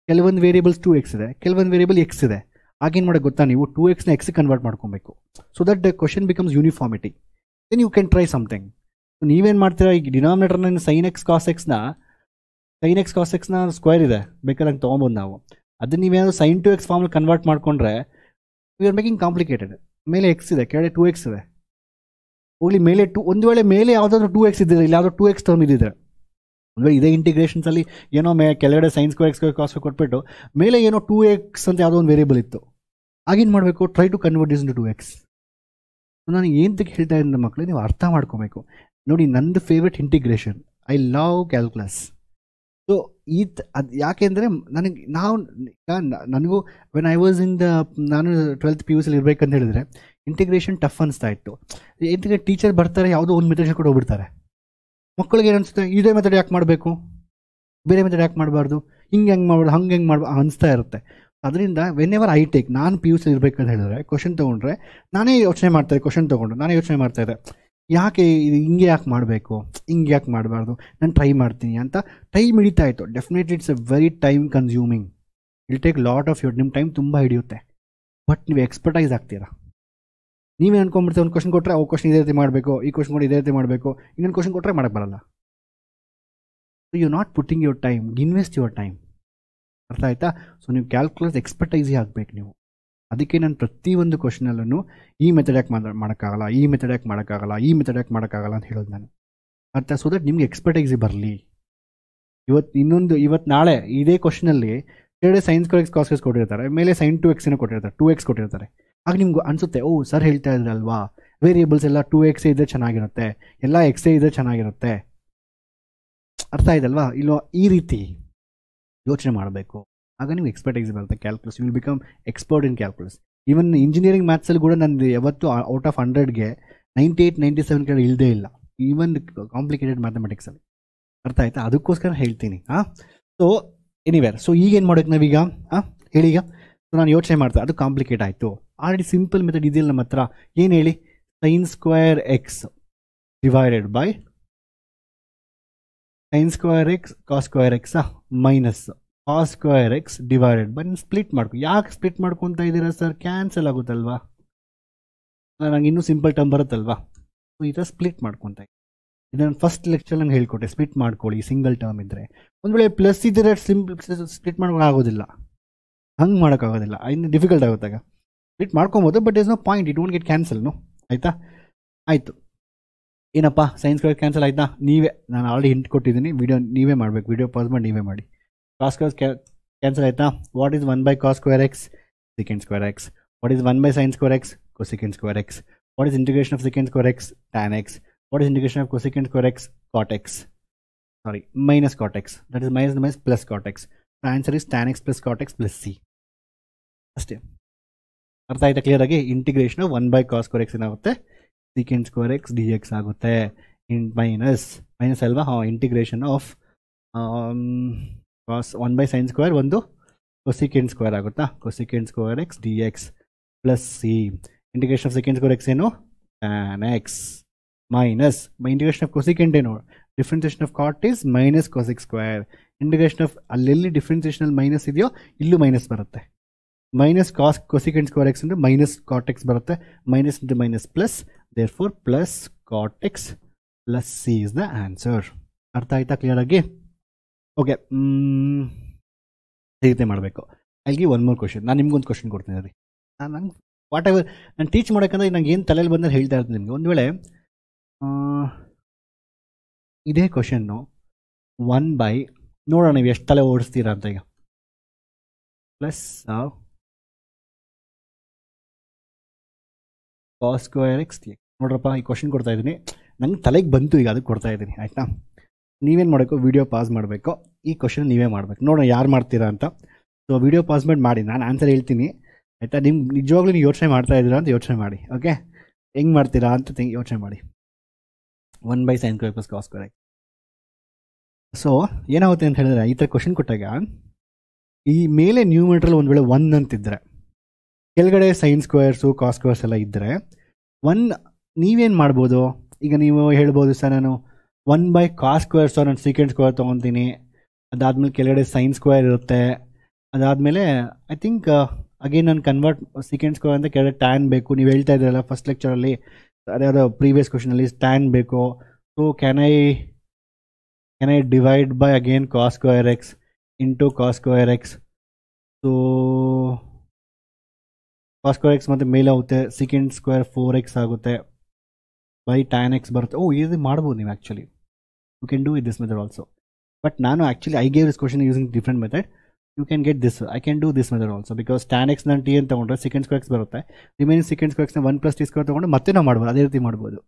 ಕೆಲವೊಂದು ವೇರಿಯಬಲ್ಸ್ 2x ಇದೆ, ಕೆಲವೊಂದು ವೇರಿಯಬಲ್ ಎಕ್ಸ್ ಇದೆ. ಆಗೇನು ಮಾಡೋಕ್ಕೆ ಗೊತ್ತಾ? ನೀವು 2xನ ಎಕ್ಸ್ ಕನ್ವರ್ಟ್ ಮಾಡ್ಕೊಬೇಕು. So that the question becomes uniformity. Then you can try something. ನೀವೇನು ಮಾಡ್ತೀರಾ? ಈಗ ಡಿನಾಮಿನೇಟರ್ನ ಸೈನ್ ಎಕ್ಸ್ ಕಾಸ್ ಎಕ್ಸ್ನ ಸ್ಕ್ವೇರ್ ಇದೆ, ಬೇಕಾದ್ರೆ ತೊಗೊಬೋದು ನಾವು. ಅದನ್ನ ನೀವೇನಾದ್ರು ಸೈನ್ 2x ಫಾರ್ಮಲ್ಲಿ ಕನ್ವರ್ಟ್ ಮಾಡಿಕೊಂಡ್ರೆ ವಿ ಆರ್ ಮೇಕಿಂಗ್ ಕಾಂಪ್ಲಿಕೇಟೆಡ್. ಮೇಲೆ ಎಕ್ಸ್ ಇದೆ, ಕೆಳಗಡೆ 2x ಇದೆ. ಹೋಗ್ಲಿ ಮೇಲೆ ಒಂದು ವೇಳೆ ಮೇಲೆ ಯಾವುದಾದ್ರೂ 2x ಇದ್ದಿದೆ, ಇಲ್ಲಿ ಯಾವುದೋ 2x ಟರ್ಮ್ ಇದ್ದಿದ್ರೆ, ಒಂದು ವೇಳೆ ಇದೇ ಇಂಟಿಗ್ರೇಷನ್ಸಲ್ಲಿ ಏನೋ ಕೆಳಗಡೆ ಸೈನ್ ಸ್ಕ್ವೇರ್ ಎಕ್ಸ್ ಕಾಸ್ ಕೊಟ್ಬಿಟ್ಟು ಮೇಲೆ ಏನೋ 2x ಅಂತ ಯಾವುದೋ ಒಂದು ವೇರಿಯಬಲ್ ಇತ್ತು. ಆಗೇನು ಮಾಡಬೇಕು? Try to convert this into 2x. ನಾನು ಏನಂತಕ್ಕೆ ಹೇಳ್ತಾ ಇದ್ದೀನಿ ಮಕ್ಕಳು, ನೀವು ಅರ್ಥ ಮಾಡ್ಕೋಬೇಕು. ನೋಡಿ, ನಂದು favourite integration, I love calculus. So ಅದು ಯಾಕೆಂದರೆ ನನಗೂ ವೆನ್ ಐ ವಾಸ್ ಇನ್ ನಾನು 12th PUC ಇರಬೇಕಂತ ಹೇಳಿದರೆ ಇಂಟಿಗ್ರೇಷನ್ ಟಫ್ ಅನಿಸ್ತಾ ಇತ್ತು. ಎಂತಕ್ಕೆ ಟೀಚರ್ ಬರ್ತಾರೆ, ಯಾವುದೋ ಒಂದು ಮೆಥಡ್ ಹೇಳ್ಕೊಂಡು ಹೋಗ್ಬಿಡ್ತಾರೆ. ಮಕ್ಕಳಿಗೆ ಏನು ಅನಿಸುತ್ತೆ? ಇದೇ ಮೆಥಡ್ ಯಾಕೆ ಮಾಡಬೇಕು, ಬೇರೆ ಮೆಥಡ್ ಯಾಕೆ ಮಾಡಬಾರ್ದು, ಹೆಂಗೆ ಮಾಡ್ಬೋದು, ಹೆಂಗೆ ಮಾಡ್ಬೋದು ಅನಿಸ್ತಾ ಇರುತ್ತೆ. ಅದರಿಂದ ವೆನ್ ಎವರ್ ಐ ಟೇಕ್, ನಾನು PUC ಇರಬೇಕಂತ ಹೇಳಿದ್ರೆ ಕ್ವಶನ್ ತೊಗೊಂಡ್ರೆ ನಾನೇ ಯೋಚನೆ ಮಾಡ್ತಾಯಿದ್ದೆ. ಕ್ವಶನ್ ತೊಗೊಂಡು ನಾನೇ ಯೋಚನೆ ಮಾಡ್ತಾಯಿದ್ದೆ, ಯಾಕೆ ಇದು ಹಿಂಗೆ ಯಾಕೆ ಮಾಡಬೇಕು, ಹಿಂಗೆ ಯಾಕೆ ಮಾಡಬಾರ್ದು, ನಾನು ಟ್ರೈ ಮಾಡ್ತೀನಿ ಅಂತ ಟೈಮ್ ಹಿಡಿತಾ ಇತ್ತು. Definitely it's A very time consuming. ಇಲ್ ಟೇಕ್ ಲಾಟ್ ಆಫ್ ಯುವರ್, ನಿಮ್ಮ ಟೈಮ್ ತುಂಬ ಹಿಡಿಯುತ್ತೆ. ಬಟ್ ನೀವು ಎಕ್ಸ್ಪರ್ಟೈಸ್ ಆಗ್ತೀರಾ. ನೀವೇ ಅನ್ಕೊಂಡ್ಬಿಡ್ತೀವಿ, ಒಂದು ಕ್ವಶನ್ ಕೊಟ್ಟರೆ ಕ್ವಶನ್ ಇದೇ ರೀತಿ ಮಾಡಬೇಕು, ಈ ಕ್ವಶನ್ ಕೊಟ್ಟು ಇದೇ ರೀತಿ ಮಾಡಬೇಕು, ಇನ್ನೊಂದು ಕ್ವಶನ್ ಕೊಟ್ಟರೆ ಮಾಡೋಕ್ಕೆ ಬರಲ್ಲ. So you not putting your time, invest your time. ಅರ್ಥ ಆಯ್ತಾ? ಸೊ ನೀವು ಕ್ಯಾಲ್ಕುಲಸ್ ಎಕ್ಸ್ಪರ್ಟೈಸೇ ಆಗಬೇಕು ನೀವು. ಅದಕ್ಕೆ ನಾನು ಪ್ರತಿಯೊಂದು ಕ್ವಶನಲ್ಲೂ ಈ ಮೆಥಡ್ ಯಾಕೆ ಮಾಡೋಕ್ಕಾಗಲ್ಲ, ಈ ಮೆಥಡ್ ಯಾಕೆ ಮಾಡೋಕ್ಕಾಗಲ್ಲ, ಈ ಮೆಥಡ್ ಯಾಕೆ ಮಾಡೋಕ್ಕಾಗಲ್ಲ ಅಂತ ಹೇಳೋದು ನಾನು. ಅರ್ಥ? ಸೊ ದಟ್ ನಿಮ್ಗೆ ಎಕ್ಸ್ಪರ್ಟೈಸಿ ಬರಲಿ. ಇವತ್ತು ನಾಳೆ ಇದೇ ಕ್ವಶನಲ್ಲಿ ಕೆಳಗಡೆ ಸೈನ್ಸ್ ಎಕ್ಸ್ ಕಾಸ್ ಎಕ್ಸ್ ಕೊಟ್ಟಿರ್ತಾರೆ, ಮೇಲೆ ಸೈನ್ 2x ಕೊಟ್ಟಿರ್ತಾರೆ, 2x ಕೊಟ್ಟಿರ್ತಾರೆ. ಆಗ ನಿಮ್ಗೆ ಅನಿಸುತ್ತೆ, ಓ ಸರ್ ಹೇಳ್ತಾ ಇದ್ರಲ್ವಾ, ವೇರಿಯೇಬಲ್ಸ್ ಎಲ್ಲ 2x ಇದ್ದರೆ ಚೆನ್ನಾಗಿರುತ್ತೆ, ಎಲ್ಲ x ಇದ್ದರೆ ಚೆನ್ನಾಗಿರುತ್ತೆ. ಅರ್ಥ ಆಯ್ತಲ್ವಾ? ಇಲ್ಲೋ ಈ ರೀತಿ ಯೋಚನೆ ಮಾಡಬೇಕು. ಆಗ ನೀವು ಎಕ್ಸ್ಪರ್ಟೈಸ್ ಬರುತ್ತೆ calculus. You will become expert in calculus. Even engineering ಮ್ಯಾಥ್ಸಲ್ಲಿ ಕೂಡ ನಂದು ಯಾವತ್ತು ಔಟ್ ಆಫ್ 100ಗೆ 98, 97 ಕಡೆ ಇಲ್ಲದೇ ಇಲ್ಲ, ಈವನ್ ಕಾಂಪ್ಲಿಕೇಟೆಡ್ ಮ್ಯಾಥಮೆಟಿಕ್ಸಲ್ಲಿ. ಅರ್ಥ ಆಯ್ತಾ? ಅದಕ್ಕೋಸ್ಕರ ಹೇಳ್ತೀನಿ. ಸೊ ಎನಿವೇರ್, ಸೊ ಈಗೇನು ಮಾಡೋಕೆ ನಾವೀಗ ಹೇಳಿ. ಈಗ ಸೊ ನಾನು ಯೋಚನೆ ಮಾಡ್ತಾ, ಅದು ಕಾಂಪ್ಲಿಕೇಟ್ ಆಯಿತು. ಆಲ್ರೆಡಿ ಸಿಂಪಲ್ ಮೆಥಡ್ ಇದೆಯಲ್ಲ ನಮ್ಮ ಹತ್ರ. ಏನು ಹೇಳಿ? sin square x divided by sin square x cos square x minus cos square x divided by. Split ಮಾಡ್ಕೊ. ಯಾಕೆ ಸ್ಪ್ಲಿಟ್ ಮಾಡ್ಕೊತಾ ಇದ್ದೀರಾ ಸರ್? ಕ್ಯಾನ್ಸಲ್ ಆಗುತ್ತಲ್ವಾ? ನಂಗೆ ಇನ್ನೂ ಸಿಂಪಲ್ ಟರ್ಮ್ ಬರುತ್ತಲ್ವಾ? ಸೊ ಈ ಥರ ಸ್ಪ್ಲಿಟ್ ಮಾಡ್ಕೊತಾ ಇದ್ದೀನಿ. ಇದನ್ನು ಫಸ್ಟ್ ಲೆಕ್ಚರ್ ನಾನು ಹೇಳ್ಕೊಟ್ಟೆ, ಸ್ಪ್ಲಿಟ್ ಮಾಡ್ಕೊಳ್ಳಿ ಸಿಂಗಲ್ ಟರ್ಮ್ ಇದ್ದರೆ. ಒಂದು ವೇಳೆ ಪ್ಲಸ್ ಇದ್ದರೆ ಸ್ಪ್ಲಿಟ್ ಮಾಡೋಕ್ಕಾಗೋದಿಲ್ಲ, ಹಂಗೆ ಮಾಡೋಕ್ಕಾಗೋದಿಲ್ಲ, ಇನ್ನು ಡಿಫಿಕಲ್ಟ್ ಆಗುತ್ತಾಗ. ಸ್ಪ್ಲಿಟ್ ಮಾಡ್ಕೊಬೋದು, but is no point, it won't get ಕ್ಯಾನ್ಸಲ್ನು. ಆಯಿತಾ? ಆಯಿತು. ಏನಪ್ಪ sin square ಕ್ಯಾನ್ಸಲ್ ಆಯಿತಾ? ನೀವೇ, ನಾನು ಆಲ್ರೆಡಿ ಹಿಂಟ್ ಕೊಟ್ಟಿದ್ದೀನಿ, ವಿಡಿಯೋ ನೀವೇ ಮಾಡಬೇಕು. ವಿಡಿಯೋ ಪಾಸ್ ಮಾಡಿ ನೀವೇ ಮಾಡಿ. cos square ಕ್ಯಾನ್ಸಲ್ ಆಯಿತಾ? What is 1 by cos square x? secant square x. What is 1 by sin square x? cosecant square x. What is integration of secant square x? tan x. What is integration of cosecant square x? Cot x. Sorry, minus cot x. That is minus plus cot x. The answer is tan x plus cot x plus c. ಅಷ್ಟೇ. ಅರ್ಥ ಆಯ್ತಾ clear ಆಗಿ? Integration of 1 by cos square x ಏನಾಗುತ್ತೆ? secant square x dx ಆಗುತ್ತೆ. Minus ಅಲ್ವಾ? Integration of 1 by sin square ಒಂದು cosecant square ಆಗುತ್ತಾ? cosecant square x dx plus c. Integration of secant square x ಏನು? tan x. Minus integration of cosecant ಏನು? Differentiation of cot is minus cosec square. Integration of ಅಲ್ಲೆಲ್ಲಿ ಡಿಫ್ರೆನ್ಸಿಯೇಷನಲ್ಲಿ minus ಇದೆಯೋ ಇಲ್ಲೂ minus ಬರುತ್ತೆ. Minus cosecant square x ಅಂದರೆ minus cot x ಬರುತ್ತೆ. Minus into minus plus, therefore plus cot x plus c is the answer. ಅರ್ಥ ಆಯ್ತಾ clear ಆಗಿ? ಓಕೆ, ಈ ರೀತಿ ಮಾಡಬೇಕು. ಅಲ್ಲಿಗೆ ಒನ್ ಮೋರ್ ಕ್ವಶನ್. ನಾನು ನಿಮ್ಗೊಂದು ಕ್ವಶನ್ ಕೊಡ್ತೀನಿ ರೀ. ನಂಗೆ ವಾಟ್ ಎವರ್ ನಾನು ಟೀಚ್ ಮಾಡೋಕ್ಕಂದ್ರೆ ನಂಗೆ ಏನು ತಲೆಯಲ್ಲಿ ಬಂದರೆ ಹೇಳ್ತಾ ಇರ್ತೀನಿ ನಿಮಗೆ. ಒಂದು ವೇಳೆ ಇದೇ ಕ್ವಶನ್ನು 1 by ನೋಡೋಣ ನೀವು ಎಷ್ಟು ತಲೆ ಓಡಿಸ್ತೀರಾ ಅಂತ. ಈಗ plus cos square x dx. ನೋಡ್ರಪ್ಪ, ಈ ಕ್ವಶನ್ ಕೊಡ್ತಾ ಇದ್ದೀನಿ, ನಂಗೆ ತಲೆಗೆ ಬಂತು, ಈಗ ಅದಕ್ಕೆ ಕೊಡ್ತಾ ಇದ್ದೀನಿ. ಆಯಿತಾ? ನೀವೇನು ಮಾಡಬೇಕು? ವಿಡಿಯೋ ಪಾಸ್ ಮಾಡಬೇಕು, ಈ ಕ್ವಶನ್ ನೀವೇ ಮಾಡಬೇಕು. ನೋಡೋಣ ಯಾರು ಮಾಡ್ತೀರಾ ಅಂತ. ಸೊ ವಿಡಿಯೋ ಪಾಸ್ ಮಾಡಿ ನಾನು ಆನ್ಸರ್ ಹೇಳ್ತೀನಿ. ಆಯಿತಾ? ನಿಮ್ಗೆ ನಿಜವಾಗ್ಲೂ ನೀವು ಯೋಚನೆ ಮಾಡ್ತಾ ಇದ್ದೀರಾ ಅಂತ ಯೋಚನೆ ಮಾಡಿ. ಓಕೆ, ಹೆಂಗೆ ಮಾಡ್ತೀರಾ ಅಂತ ಯೋಚನೆ ಮಾಡಿ. 1 by sin square plus cos square x. So ಏನಾಗುತ್ತೆ ಅಂತ ಹೇಳಿದ್ರೆ, ಈ ಥರ ಕ್ವಶನ್ ಕೊಟ್ಟಾಗ ಈ ಮೇಲೆ ನ್ಯೂಮರೇಟರ್ ಒಂದು ವೇಳೆ 1 ಅಂತಿದ್ರೆ, ಕೆಳಗಡೆ ಸೈನ್ ಸ್ಕ್ವೇರ್ಸು ಕಾಸ್ ಸ್ಕ್ವೇರ್ಸ್ ಎಲ್ಲ ಇದ್ದರೆ 1 ನೀವೇನು ಮಾಡ್ಬೋದು? ಈಗ ನೀವು ಹೇಳ್ಬೋದು, ಸರ್ ನಾನು 1 by cos ಸ್ಕ್ವೇರ್ಸ್ ನಾನು secant ಸ್ಕ್ವೇರ್ ತೊಗೊತೀನಿ, ಅದಾದಮೇಲೆ ಕೆಳಗಡೆ ಸೈನ್ ಸ್ಕ್ವೇರ್ ಇರುತ್ತೆ, ಅದಾದಮೇಲೆ ಐ ಥಿಂಕ್ ಅಗೇನ್ ನಾನು ಕನ್ವರ್ಟ್ secant ಸ್ಕ್ವೇರ್ ಅಂತ ಕೆಳಗಡೆ ಟ್ಯಾನ್ ಬೇಕು. ನೀವು ಹೇಳ್ತಾ ಇದ್ದೀರಲ್ಲ ಫಸ್ಟ್ ಲೆಕ್ಚರಲ್ಲಿ, ಅದ್ಯಾವುದೋ ಪ್ರೀವಿಯಸ್ ಕ್ವಶನಲ್ಲಿ ಟ್ಯಾನ್ ಬೇಕು. So can I divide by again cos square x into cos square x. So cos square x ಮತ್ತು ಮೇಲೆ ಹೋಗುತ್ತೆ, secant ಸ್ಕ್ವೇರ್ 4x ಆಗುತ್ತೆ ಬೈ ಟ್ಯಾನ್ ಎಕ್ಸ್ ಬರುತ್ತೆ. ಇದು ಮಾಡ್ಬೋದು ನೀವು. Actually you can do it this method also. But ನಾನು actually I gave this question using different method. You can get this. I can do this method also, because tan x ನಾನು t ಅಂತ ತೊಗೊಂಡ್ರೆ secant square x ಬರುತ್ತೆ. Remaining secant square ಎಕ್ಸ್ನ 1 plus t square ತೊಗೊಂಡು ಮತ್ತೆ ನಾವು ಮಾಡ್ಬೋದು, ಅದೇ ರೀತಿ ಮಾಡ್ಬೋದು.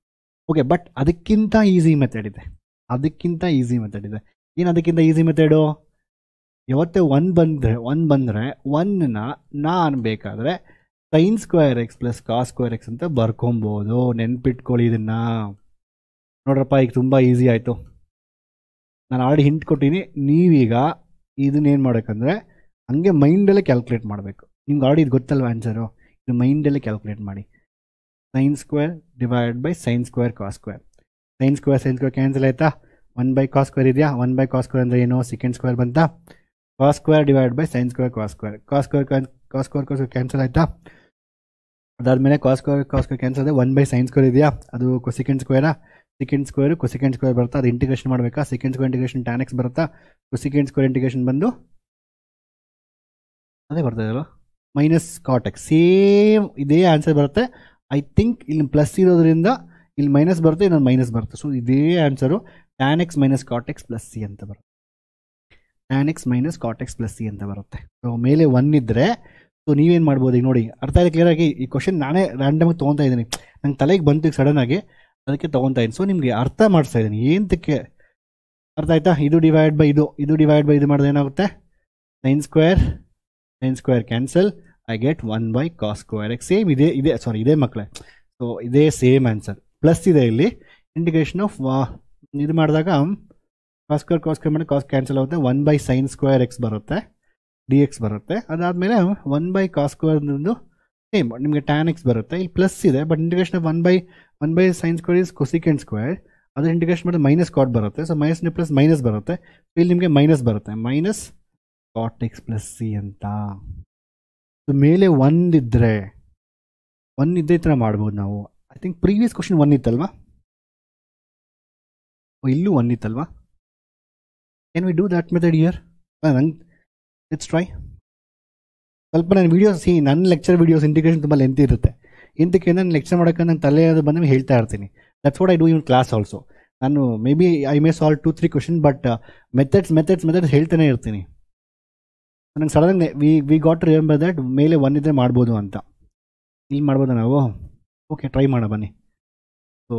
ಓಕೆ, ಬಟ್ ಅದಕ್ಕಿಂತ ಈಸಿ ಮೆಥಡ್ ಇದೆ. ಏನು ಅದಕ್ಕಿಂತ ಈಸಿ ಮೆಥಡು? ಯಾವತ್ತೇ 1 ಬಂದರೆ 1ನ ನಾನು ಬೇಕಾದರೆ sine square x plus cos square x ಅಂತ ಬರ್ಕೊಬೋದು. ನೆನ್ಪಿಟ್ಕೊಳ್ಳಿ ಇದನ್ನು. ನೋಡ್ರಪ್ಪ, ಈಗ ತುಂಬ ಈಸಿ ಆಯಿತು. ನಾನು ಆಲ್ರೆಡಿ ಹಿಂಟ್ ಕೊಟ್ಟಿನಿ. ನೀವೀಗ ಇದನ್ನೇನು ಮಾಡಬೇಕಂದ್ರೆ ಹಂಗೆ ಮೈಂಡಲ್ಲೇ ಕ್ಯಾಲ್ಕುಲೇಟ್ ಮಾಡಬೇಕು. ನಿಮ್ಗೆ ಆಲ್ರೆಡಿ ಇದು ಗೊತ್ತಲ್ವ ಆನ್ಸರು. ಇದು ಮೈಂಡಲ್ಲೇ ಕ್ಯಾಲ್ಕುಲೇಟ್ ಮಾಡಿ. Sine square divide by sine square cos square. Sine square cancel ಆಯಿತಾ? 1 by cos ಸ್ಕ್ವೇರ್ ಇದೆಯಾ? 1 by cos ಸ್ಕ್ವೇರ್ ಅಂದರೆ ಏನು? secant ಸ್ಕ್ವೇರ್ ಬಂತಾ? Cos square divide by sine square cos square. Cos square cancel ಆಯಿತಾ? ಅದಾದಮೇಲೆ ಕಾಸ್ square cancel ಆದರೆ 1 by sin square ಇದೆಯಾ? ಅದು secant ಸ್ಕ್ವೇರಾ? secant ಸ್ಕ್ವೇರು cosecant ಸ್ಕ್ವೇರ್ ಬರುತ್ತಾ? ಅದು ಇಂಟಿಗ್ರೇಷನ್ ಮಾಡಬೇಕಾ? secant square integration tan x ಬರುತ್ತಾ? cosecant ಸ್ಕ್ವೇರ್ ಇಂಟಿಗ್ರೇಷನ್ ಬಂದು ಅದೇ ಬರ್ತಾ ಇದೆಯಲ್ಲ, ಮೈನಸ್ ಕಾಟ್ ಎಕ್ಸ್. ಸೇಮ್ ಇದೇ ಆನ್ಸರ್ ಬರುತ್ತೆ. ಐ ಥಿಂಕ್ ಇಲ್ಲಿ ಪ್ಲಸ್ ಇರೋದ್ರಿಂದ ಇಲ್ಲಿ ಮೈನಸ್ ಬರುತ್ತೆ, ಇನ್ನೊಂದು ಮೈನಸ್ ಬರುತ್ತೆ. ಸೊ ಇದೇ answer tan x minus cot x plus c ಅಂತ ಬರುತ್ತೆ. tan x minus cot x plus c ಅಂತ ಬರುತ್ತೆ. ಸೊ ಮೇಲೆ 1 ಇದ್ದರೆ ಸೊ ನೀವೇನು ಮಾಡ್ಬೋದು? ಈಗ ನೋಡಿ, ಅರ್ಥ ಇದೆ ಕ್ಲಿಯರ್ ಆಗಿ? ಈ ಕ್ವಶನ್ ನಾನೇ ರ್ಯಾಂಡಮಾಗಿ ತೊಗೊತಾ ಇದ್ದೀನಿ. ನಂಗೆ ತಲೆಗೆ ಬಂತು ಈಗ ಸಡನ್ನಾಗಿ, ಅದಕ್ಕೆ ತೊಗೊತಾ ಇದ್ದೀನಿ. ಸೊ ನಿಮಗೆ ಅರ್ಥ ಮಾಡಿಸ್ತಾ ಇದ್ದೀನಿ ಏನಕ್ಕೆ, ಅರ್ಥ ಆಯ್ತಾ? ಇದು ಡಿವೈಡ್ ಬೈ ಇದು ಡಿವೈಡ್ ಬೈ ಇದು ಮಾಡಿದ್ರೆ ಏನಾಗುತ್ತೆ, sign square cancel, I get 1 / cos square X. Same ಇದೇ ಮಕ್ಕಳೇ. ಸೊ ಇದೇ ಸೇಮ್ ಆನ್ಸರ್. ಪ್ಲಸ್ ಇದೆ ಇಲ್ಲಿ, ಇಂಟಿಗ್ರೇಷನ್ ಆಫ್ ಇದು ಮಾಡಿದಾಗ ಕಾಸ್ ಸ್ಕ್ವೇರ್ ಮಾಡಿ ಕಾಸ್ ಕ್ಯಾನ್ಸಲ್ ಆಗುತ್ತೆ, 1 / sin ಸ್ಕ್ವೇರ್ ಎಕ್ಸ್ ಬರುತ್ತೆ, ಡಿ ಎಕ್ಸ್ ಬರುತ್ತೆ. ಅದಾದಮೇಲೆ 1 / cos ಸ್ಕ್ವೇರ್ ಸೇಮ್ ನಿಮಗೆ ಟ್ಯಾನ್ ಎಕ್ಸ್ ಬರುತ್ತೆ. ಇಲ್ಲಿ ಪ್ಲಸ್ ಇದೆ, but integration of 1 / sin square is cosecant square, ಅದು ಇಂಟಿಗ್ರೇಷನ್ ಮಾಡಿದ್ರೆ ಮೈನಸ್ ಕಾಟ್ ಬರುತ್ತೆ. ಸೊ ಮೈನಸ್ ಪ್ಲಸ್ ಮೈನಸ್ ಬರುತ್ತೆ, ಇಲ್ಲಿ ನಿಮಗೆ ಮೈನಸ್ ಬರುತ್ತೆ, minus cot x plus c ಅಂತ. ಸೊ ಮೇಲೆ ಒಂದಿದ್ದರೆ ಇದೇ ಥರ ಮಾಡ್ಬೋದು ನಾವು. ಐ ಥಿಂಕ್ ಪ್ರೀವಿಯಸ್ ಕ್ವಶನ್ 1 ಇತ್ತಲ್ವಾ, ಇಲ್ಲೂ 1 ಇತ್ತಲ್ವಾ? Can we do that method here? ನಂಗೆ ಲೆಟ್ಸ್ ಟ್ರೈ. ಸ್ವಲ್ಪ ನನ್ನ ವೀಡಿಯೋಸ್, ನನ್ನ ಲೆಕ್ಚರ್ ವೀಡಿಯೋಸ್ ಇಂಟಿಗ್ರೇಷನ್ ತುಂಬ ಲೆಂತ್ ಇರುತ್ತೆ. ಇಂತಕ್ಕೆ ನಾನು ಲೆಕ್ಚರ್ ಮಾಡೋಕ್ಕೆ ನಂಗೆ ತಲೆ ಅದು ಬಂದಾಗ ಹೇಳ್ತಾ ಇರ್ತೀನಿ. That's what I do in class also. ನಾನು maybe I may solve 2-3 question, but methods ಹೇಳ್ತಾನೆ ಇರ್ತೀನಿ. ನಂಗೆ sudden we got to remember that ಮೇಲೆ 1 ಇದ್ದರೆ ಮಾಡ್ಬೋದು ಅಂತ. ಇಲ್ಲಿ ಮಾಡ್ಬೋದಾ ನಾವು? ಓಕೆ, ಟ್ರೈ ಮಾಡೋಣ ಬನ್ನಿ. ಸೊ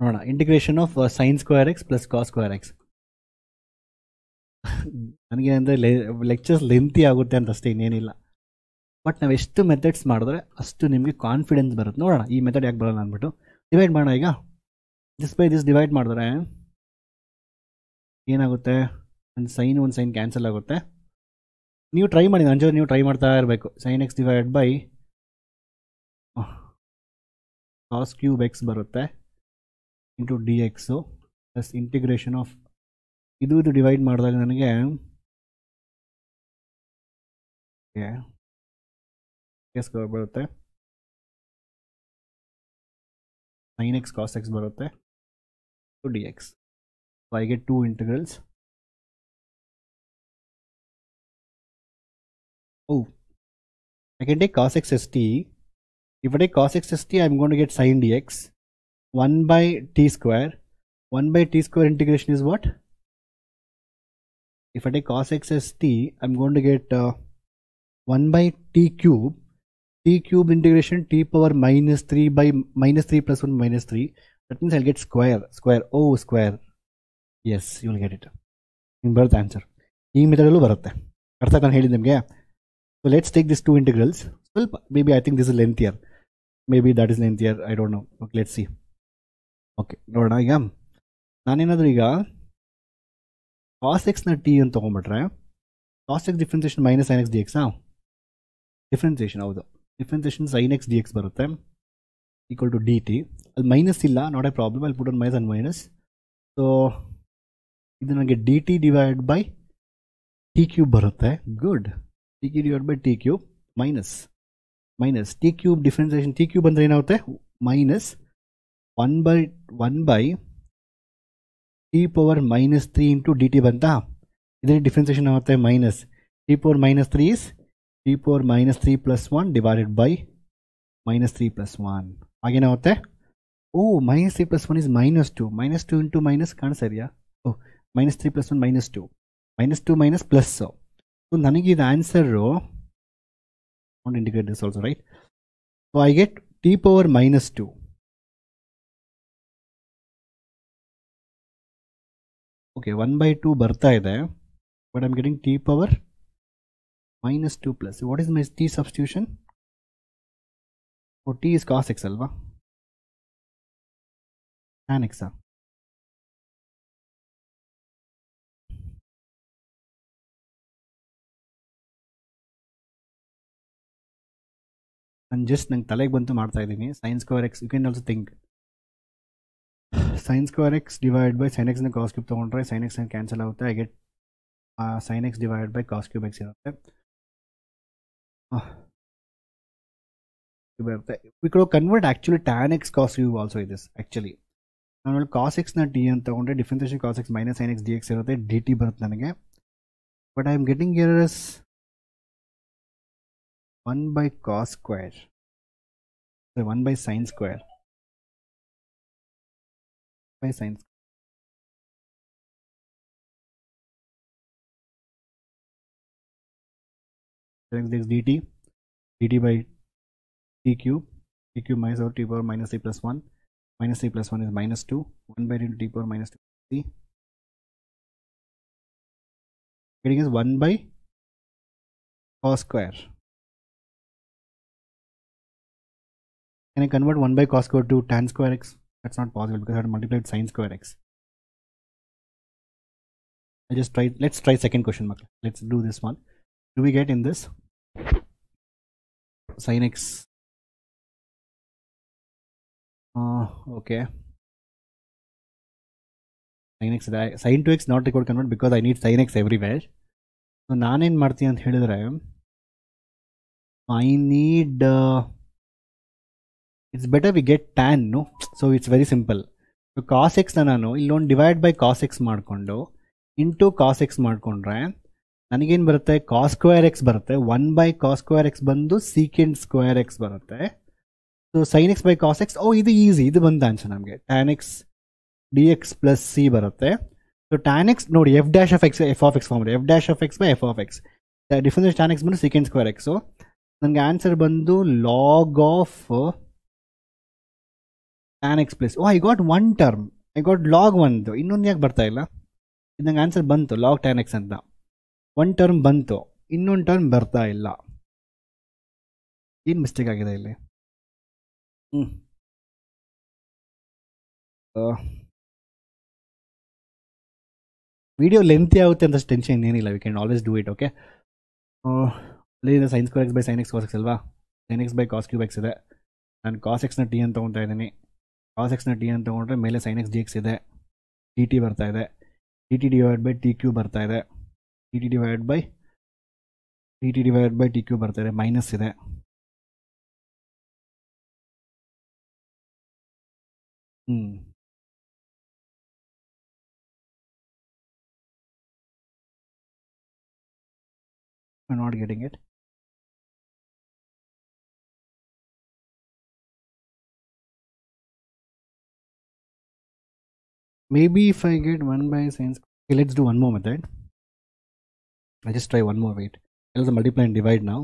ನೋಡೋಣ, integration of sine square x plus cos square x. ನನಗೆ ಅಂದರೆ ಲೆಕ್ಚರ್ಸ್ ಲೆಂತಿ ಆಗುತ್ತೆ ಅಂತ ಅಷ್ಟೇ, ಇನ್ನೇನಿಲ್ಲ. ಬಟ್ ನಾವು ಎಷ್ಟು ಮೆಥಡ್ಸ್ ಮಾಡಿದ್ರೆ ಅಷ್ಟು ನಿಮಗೆ ಕಾನ್ಫಿಡೆನ್ಸ್ ಬರುತ್ತೆ. ನೋಡೋಣ ಈ ಮೆಥಡ್ ಯಾಕೆ ಬರೋಲ್ಲ ಅಂದ್ಬಿಟ್ಟು ಡಿವೈಡ್ ಮಾಡೋಣ. ಈಗ ದಿಸ್ ಬೈ ದಿಸ್ ಡಿವೈಡ್ ಮಾಡಿದ್ರೆ ಏನಾಗುತ್ತೆ, ಒಂದು ಸೈನ್ ಕ್ಯಾನ್ಸಲ್ ಆಗುತ್ತೆ. ನೀವು ಟ್ರೈ ಮಾಡಿ, ನನ್ನ ಜೊತೆ ನೀವು ಟ್ರೈ ಮಾಡ್ತಾ ಇರಬೇಕು. Sine x divide by cos cube x ಬರುತ್ತೆ into d x plus integration of ಇದು ಡಿವೈಡ್ ಮಾಡಿದಾಗ ನನಗೆ ಸ್ಕ್ವೇರ್ ಬರುತ್ತೆ, sin x cos x ಬರುತ್ತೆ to d x. So I get 2 integrals. I can take cos x st. If I take cos x st, I'm going to get sin dx 1 by t square. 1 by t square integration is what? If I take cos x st, I'm going to get 1 by t cube. T cube integration t power minus 3 by minus 3 plus 1 minus 3. That means I'll get square. Yes, you will get it. In birth answer. This method allu barutte. Artha kan helide nimge. So let's take these 2 integrals. Maybe I think this is lengthier. Maybe that is lengthier. I don't know. Okay, let's see. Okay, ನೋಡೋಣ. ಈಗ ನಾನೇನಾದರೂ ಈಗ cos x ನ t ಅಂತ ತಗೊಂಡ್ಬಿಟ್ರೆ cos x differentiation minus sin x dx. Differentiation ಹೌದು, differentiation sin x dx ಬರುತ್ತೆ equal to dt. ಅಲ್ಲಿ ಮೈನಸ್ ಇಲ್ಲ, ನಾಟ್ ಎ ಪ್ರಾಬ್ಲಮ್. ಅಲ್ಲಿ put on minus and minus. So ಇದು ನನಗೆ dt divide by t cube ಬರುತ್ತೆ. Good. T cube divide by t cube minus t cube differentiation t cube ಅಂದರೆ ಏನಾಗುತ್ತೆ, minus 1 by t power minus 3 into d t ಬಂತಾ. ಇದರಲ್ಲಿ differentiation ಆಗುತ್ತೆ minus t power minus 3 is t power minus 3 plus 1 divided by minus 3 plus 1. ಹಾಗೇನಾಗುತ್ತೆ, minus 3 plus 1 is minus 2 into minus ಕಾಣಿಸ್ತಾ ಇದೆಯಾ? Minus 3 plus 1 minus 2 minus plus. So ನನಗೆ ಇದು answer integrate this also, right? So I get t power minus 2. Okay, 1/2 ಬರ್ತಾ ಇದೆ, but I am getting t power minus 2 plus. What is my t substitution? T is cos x alva, tan x. And just ನಂಗೆ ತಲೆಗೆ ಬಂತು ಮಾಡ್ತಾ ಇದ್ದೀನಿ. sin square x, you can also think sin square x divided by sin x ನ cos cube ತಗೊಂಡ್ರೆ sin x cancel ಆಗುತ್ತೆ. I get sin x divided by cos cube x ಇರುತ್ತೆ. We could convert actually tan x cos cube also is this actually. ನಾನು cos x ನ t ಅಂತ ತಗೊಂಡ್ರೆ differentiation cos x minus sin x dx ಇರುತ್ತೆ, dt ಬರುತ್ತೆ ನನಗೆ. But I am getting here is 1 by cos square, 1 by sin square by sin square. dt by t cube minus over t power minus 3 plus 1 minus 3 plus 1 is minus 2 1 by into t power minus 2 c getting is 1 by cos square. Can I convert 1 by cos square to tan square x? That's not possible because I have to multiply with sin square x. Let's try second question. Let's do this one. Do we get in this sin x? Okay. Sin x, sin 2x not required to convert because I need sin x everywhere. So ನಾನೇನ್ ಮಾಡ್ತೀನಿ ಅಂತ ಹೇಳಿದ್ರೆ I need it's better we get tan, no? So it's very simple. So cos x ನಾನು ಇಲ್ಲೊಂದು divide by cos x ಮಾಡಿಕೊಂಡು into cos x ಮಾಡಿಕೊಂಡ್ರೆ ನನಗೇನು ಬರುತ್ತೆ cos square x ಬರುತ್ತೆ 1 by cos square x ಬಂದು secant square x ಬರುತ್ತೆ. So sin x by cos x ಇದು ಈಸಿ, ಇದು ಬಂದ ಆನ್ಸರ್ ನಮಗೆ tan x dx plus c ಬರುತ್ತೆ. ಸೊ tan x ನೋಡಿ f dash of x f of x form f dash of x by f of x difference tan x ಬಂದು secant square x. So ನನಗೆ answer ಬಂದು log of tan x plus I got one term, I got log 1. ಇನ್ನೊಂದು ಯಾಕೆ ಬರ್ತಾ ಇಲ್ಲ? ಇದು ನಂಗೆ answer ಬಂತು log tan x ಅಂತ, ಒನ್ ಟರ್ಮ್ ಬಂತು, ಇನ್ನೊಂದು ಟರ್ಮ್ ಬರ್ತಾ ಇಲ್ಲ. ಏನು ಮಿಸ್ಟೇಕ್ ಆಗಿದೆ ಇಲ್ಲಿ? ವಿಡಿಯೋ ಲೆಂತಿ ಆಗುತ್ತೆ ಅಂತ ಟೆನ್ಷನ್ ಏನಿಲ್ಲ, we can always do it. Okay, ಅಲ್ಲಿಂದ sin square x by sin x cos x ಅಲ್ವಾ, sin x by cos cube x ಇದೆ. ನಾನು cos x ನ t ಅಂತ ತೊಗೊತಾ ಇದ್ದೀನಿ. cos x ನ t ಅಂತ ತೊಗೊಂಡ್ರೆ ಮೇಲೆ sin x dx ಇದೆ, dt ಬರ್ತಾ ಇದೆ, dt divide by t cube ಬರ್ತಾ ಇದೆ, dt divide by t cube ಬರ್ತಾ ಇದೆ, ಮೈನಸ್ ಇದೆ. I'm not getting it. Maybe if I get 1 by sin square. Okay, let's do one more method. I just try one more. Wait, I'll also multiply and divide now.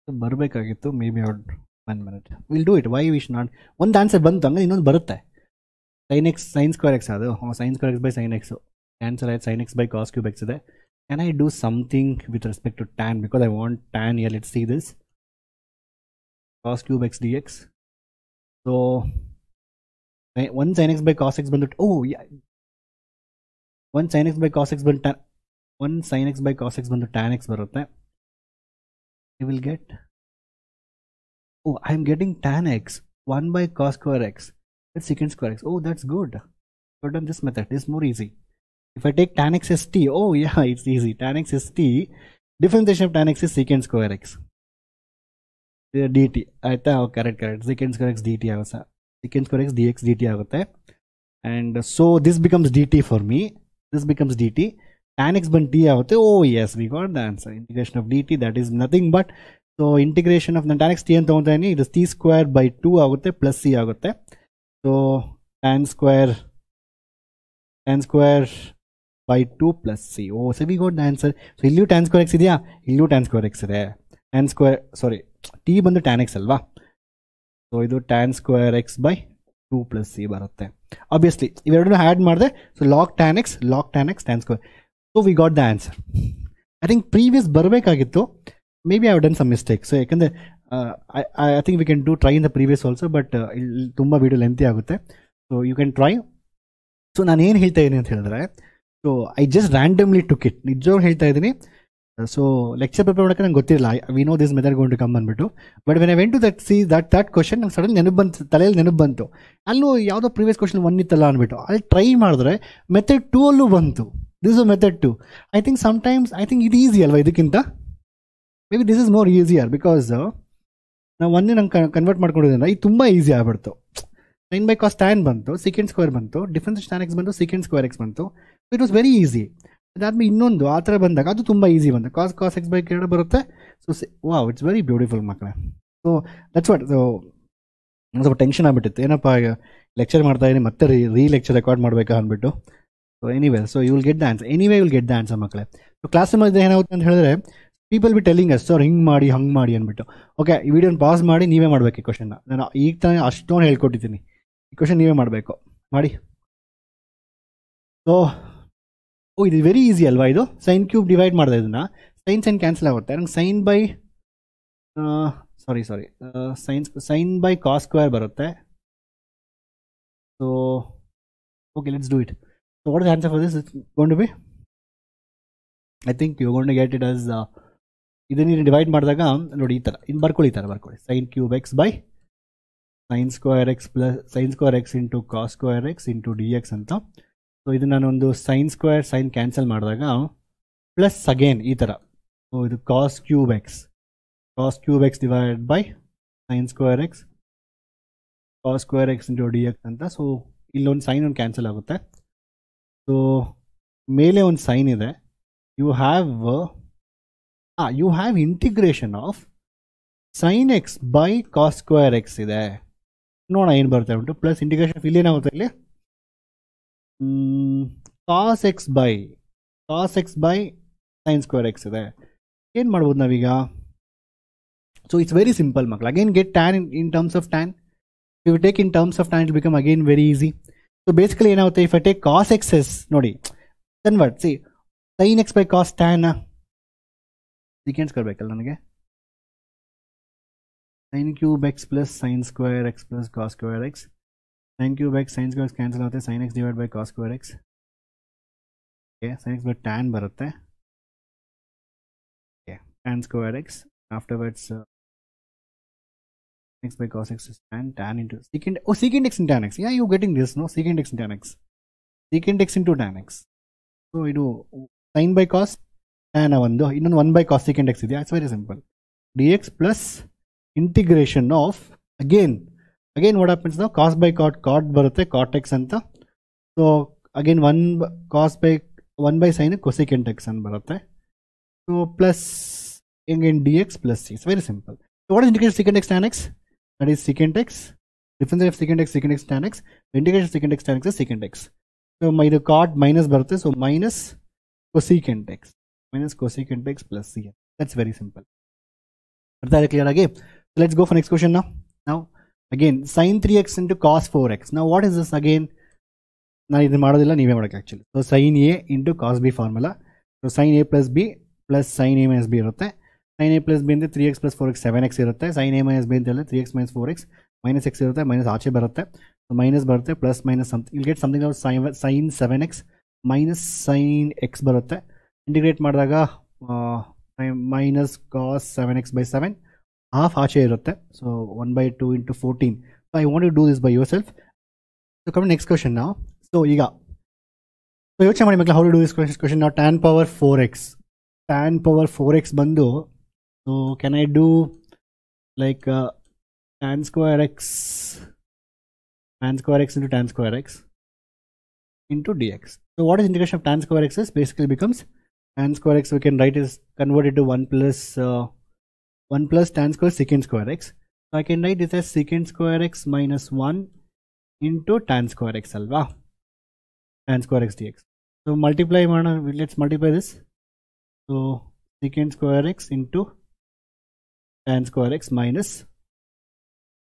So ಬರಬೇಕಾಗಿತ್ತು, maybe out 1 minute. We'll do it. Why we should not? ಒಂದು answer ಬಂತು, ಹಂಗೆ ಇನ್ನೊಂದು ಬರುತ್ತೆ. sin x sin square x ಅದು sin square x by sin x answer ಆಯ್ತು. sin x by cos cube x ಇದೆ. Can I do something with respect to tan, because I want tan here? Let's see this. Cos cube x dx. So 1 sin x by cos x ಬಂದು yeah, 1 sin x by cos x ಬಂದು tan, 1 sin x by cos x ಬಂದು tan x ಬರುತ್ತೆ. You will get I am getting tan x 1 by cos square x, that's secant square x. That's good. I've done this method. It's more easy. If I take tan x as t, yeah, it's easy. Tan x is t, differentiation of tan x is secant square x dt. ಆಯ್ತಾ? correct. secant square x dt ಆಗುತ್ತೆ, secant square x dx dt ಆಗುತ್ತೆ. And so this becomes dt for me, this becomes dt, tan x ಬಂದು t ಆಗುತ್ತೆ. Yes, we got the answer. Integration of dt, that is nothing but, so integration of tan x t ಅಂತ ತಗೊಂತಾ ಇದೀನಿ, it is t square by 2 ಆಗುತ್ತೆ plus c ಆಗುತ್ತೆ. So tan square by 2 plus c. So we got the answer. So illu tan square x ಇದೆಯಾ? ಇಲ್ಲೂ tan square x ಇದೆ. tan square t ಬಂದು tan x ಅಲ್ವಾ? So ಇದು tan square x by 2 plus c ಬರುತ್ತೆ. Obviously ಇವೆರಡನ್ನು add ಮಾಡಿದೆ, so log tan x tan square. So we got the answer. I think previous ಬರಬೇಕಾಗಿತ್ತು, maybe I have done some mistake. So ಯಾಕಂದರೆ I think we can try in the previous also, but ತುಂಬ video lengthy ಆಗುತ್ತೆ. So you can try. So ನಾನು ಏನು ಹೇಳ್ತಾ ಇದ್ದೀನಿ ಅಂತ ಹೇಳಿದ್ರೆ, so I just randomly took it, ನಿಜವಾಗಿ ಹೇಳ್ತಾ ಇದ್ದೀನಿ. ಸೊ ಲೆಕ್ಚರ್ ಪ್ರಿಪೇರ್ ಮಾಡೋಕ್ಕೆ ನಂಗೆ ಗೊತ್ತಿರಲಿಲ್ಲ, we know this method going to come ಅಂದ್ಬಿಟ್ಟು. But when I went to that question, ನಂಗೆ ಸಡನ್ ನೆನಪು ಬಂತು, ತಲೆಯಲ್ಲಿ ನೆನಪು ಬಂತು, ಅಲ್ಲೂ ಯಾವುದೋ ಪ್ರೀವಿಯಸ್ ಕ್ವಶನ್ 1 ಇತ್ತಲ್ಲ ಅಂದ್ಬಿಟ್ಟು ಅಲ್ಲಿ ಟ್ರೈ ಮಾಡಿದ್ರೆ ಮೆಥಡ್ 2 ಅಲ್ಲೂ ಬಂತು. This is method 2. I think sometimes ಇದು ಈಸಿ ಅಲ್ವಾ ಇದಕ್ಕಿಂತ? May be this is more easier, because ನಾವು 1 ನಂಗೆ ಕನ್ವರ್ಟ್ ಮಾಡ್ಕೊಂಡಿದ್ದೀನಿ, ಇದು ತುಂಬ ಈಸಿ ಆಗ್ಬಿಡ್ತು. sin by cos tan ಬಂತು, secant square ಬಂತು, ಡಿಫರೆನ್ಸ್ tan x ಬಂತು, secant square x ಬಂತು. It was very easy. ಅದಾದ್ಮೇಲೆ ಇನ್ನೊಂದು ಆ ಥರ ಬಂದಾಗ ಅದು ತುಂಬ ಈಸಿ ಬಂತು, cos x by 2 ಬರುತ್ತೆ. So wow, it's very beautiful ಮಕ್ಕಳೇ. So that's what. ಸೊ ಸ್ವಲ್ಪ ಟೆನ್ಷನ್ ಆಗ್ಬಿಟ್ಟಿತ್ತು, ಏನಪ್ಪ ಲೆಕ್ಚರ್ ಮಾಡ್ತಾ ಇದ್ದೀನಿ ಮತ್ತೆ ಲೆಕ್ಚರ್ ರೆಕಾರ್ಡ್ ಮಾಡಬೇಕಾ ಅಂದ್ಬಿಟ್ಟು. So anyway, so you will get the answer. ಮಕ್ಕಳೇ. ಸೊ ಕ್ಲಾಸ್ ರೂಮಲ್ಲಿ ಏನಾಗುತ್ತೆ ಅಂತ ಹೇಳಿದ್ರೆ, people be telling us sir ಹಿಂಗೆ ಮಾಡಿ ಹಂಗೆ ಮಾಡಿ ಅಂದ್ಬಿಟ್ಟು. ಓಕೆ, ಈ ವಿಡಿಯೋನ ಪಾಸ್ ಮಾಡಿ ನೀವೇ ಮಾಡಬೇಕು ಈ ಕ್ವಶನ್ನ. ನಾನು ಈಗ ತಾನೇ ಅಷ್ಟೊಂದು ಹೇಳ್ಕೊಟ್ಟಿದ್ದೀನಿ, ಈ ಕ್ವಶನ್ ನೀವೇ ಮಾಡಬೇಕು ಮಾಡಿ. ಸೊ ಇದು ವೆರಿ ಈಸಿ ಅಲ್ವಾ ಇದು? ಸೈನ್ ಕ್ಯೂಬ್ ಡಿವೈಡ್ ಮಾಡಿದೆ, ಇದನ್ನು ಸೈನ್ ಕ್ಯಾನ್ಸಲ್ ಆಗುತ್ತೆ. ನಂಗೆ ಸೈನ್ ಬೈ ಕಾಸ್ ಸ್ಕ್ವೇರ್ ಬರುತ್ತೆ. So okay, let's do it. So what is the answer for this? It's going to be, I think you going to get it as, ಇದನ್ನು divide ಮಾಡಿದಾಗ ನೋಡಿ ಈ ಥರ ಇನ್ನು ಬರ್ಕೊಳ್ಳಿ sine cube x by sine square x plus sine square x into cos square x into d x ಅಂತ. So ಇದು ನಾನೊಂದು ಸೈನ್ ಸ್ಕ್ವೇರ್ ಸೈನ್ ಕ್ಯಾನ್ಸಲ್ ಮಾಡಿದಾಗ ಪ್ಲಸ್ ಅಗೇನ್ ಈ ಥರ. ಸೊ ಇದು cos cube x divide by sine square x cos square x into d x ಅಂತ. So ಇಲ್ಲೊಂದು sine ಒಂದು ಕ್ಯಾನ್ಸಲ್ ಆಗುತ್ತೆ. ಸೊ ಮೇಲೆ ಒಂದು ಸೈನ್ ಇದೆ. You have integration of sine x by cos square x ಇದೆ. ನೋಡೋಣ ಏನು ಬರ್ತಾ ಉಂಟು. ಪ್ಲಸ್ ಇಂಟಿಗ್ರೇಷನ್ ಇಲ್ಲಿ ಏನಾಗುತ್ತೆ, ಇಲ್ಲಿ cos x by sine square x ಇದೆ. ಏನು ಮಾಡ್ಬೋದು ನಾವೀಗ? ಸೊ ಇಟ್ಸ್ ವೆರಿ ಸಿಂಪಲ್ ಮಕ್ಕಳು. Again get tan in terms of tan. If take in terms of tan it become again very easy. So basically ಏನಾಗುತ್ತೆ, if I take cos x as, ನೋಡಿ convert, c sine x by cos tan secants ಕೊಡ್ಬೇಕಲ್ಲ ನನಗೆ. Sine cube x plus sine square x plus cos square x. Sine cube X sine square cancel ಆಗುತ್ತೆ. Sine x divide by cos square x. Okay, sine x by tan ಬರುತ್ತೆ. Okay, tan square x. Afterwards x by cos x is tan into secant. Oh, secant x into tan x. Yeah, you getting this, no? Secant x into tan x. Secant x into tan x. So ಇದು sin by cos tan ಒಂದು, ಇನ್ನೊಂದು 1 by cos secant x ಇದೆಯಾ? It's very simple. dx plus integration of again what happens now? Cos by cot ಬರುತ್ತೆ, cot x ಅಂತ. So again 1 by sin cosecant x ಅಂತ ಬರುತ್ತೆ. So plus again dx plus c. It's very simple. So what is integration of secant x tan x? That is secant x. Difference of secant x tan x. The integration of secant x tan x is secant x. So my the cot minus barte, so minus cosecant x plus c. That's very simple. Is clear again? So let's go for next question now. Now again sin 3x into cos 4x. Now what is this again? ನಾನು ಇದು ಮಾಡೋದಿಲ್ಲ, ನೀವೇ ಮಾಡೋಕ್ಕೆ actually. So sine a into cos b formula. So sine a plus b plus sine a minus b ಇರುತ್ತೆ. Sine a plus b ಅಂದರೆ 3x plus 4x 7x ಇರುತ್ತೆ. Sine a minus B ಅಂತ ಹೇಳಿದ್ರೆ 3x minus 4x minus x ಇರುತ್ತೆ. Minus ಆಚೆ ಬರುತ್ತೆ, so minus ಬರುತ್ತೆ. Plus minus something will get something out sine 7x minus sign x ಬರುತ್ತೆ. Integrate ಮಾಡಿದಾಗ minus cos 7x by 7 half ಆಚೆ ಇರುತ್ತೆ. So 1/2 into 14. So I want to do this by yourself. So come next question ನಾವು. So ಈಗ ಯೋಚನೆ ಮಾಡಿ ಮಕ್ಕಳು, how to do this question ನಾವು. tan power 4x ಬಂದು, so can I do like tan square x into tan square x into dx. So what is integration of tan square x is basically becomes tan square x, we can write is convert it to 1 plus tan square secant square x. So I can write this as secant square x minus 1 into tan square x alva, tan square x dx. So multiply, let's multiply this. So secant square x into tan square x minus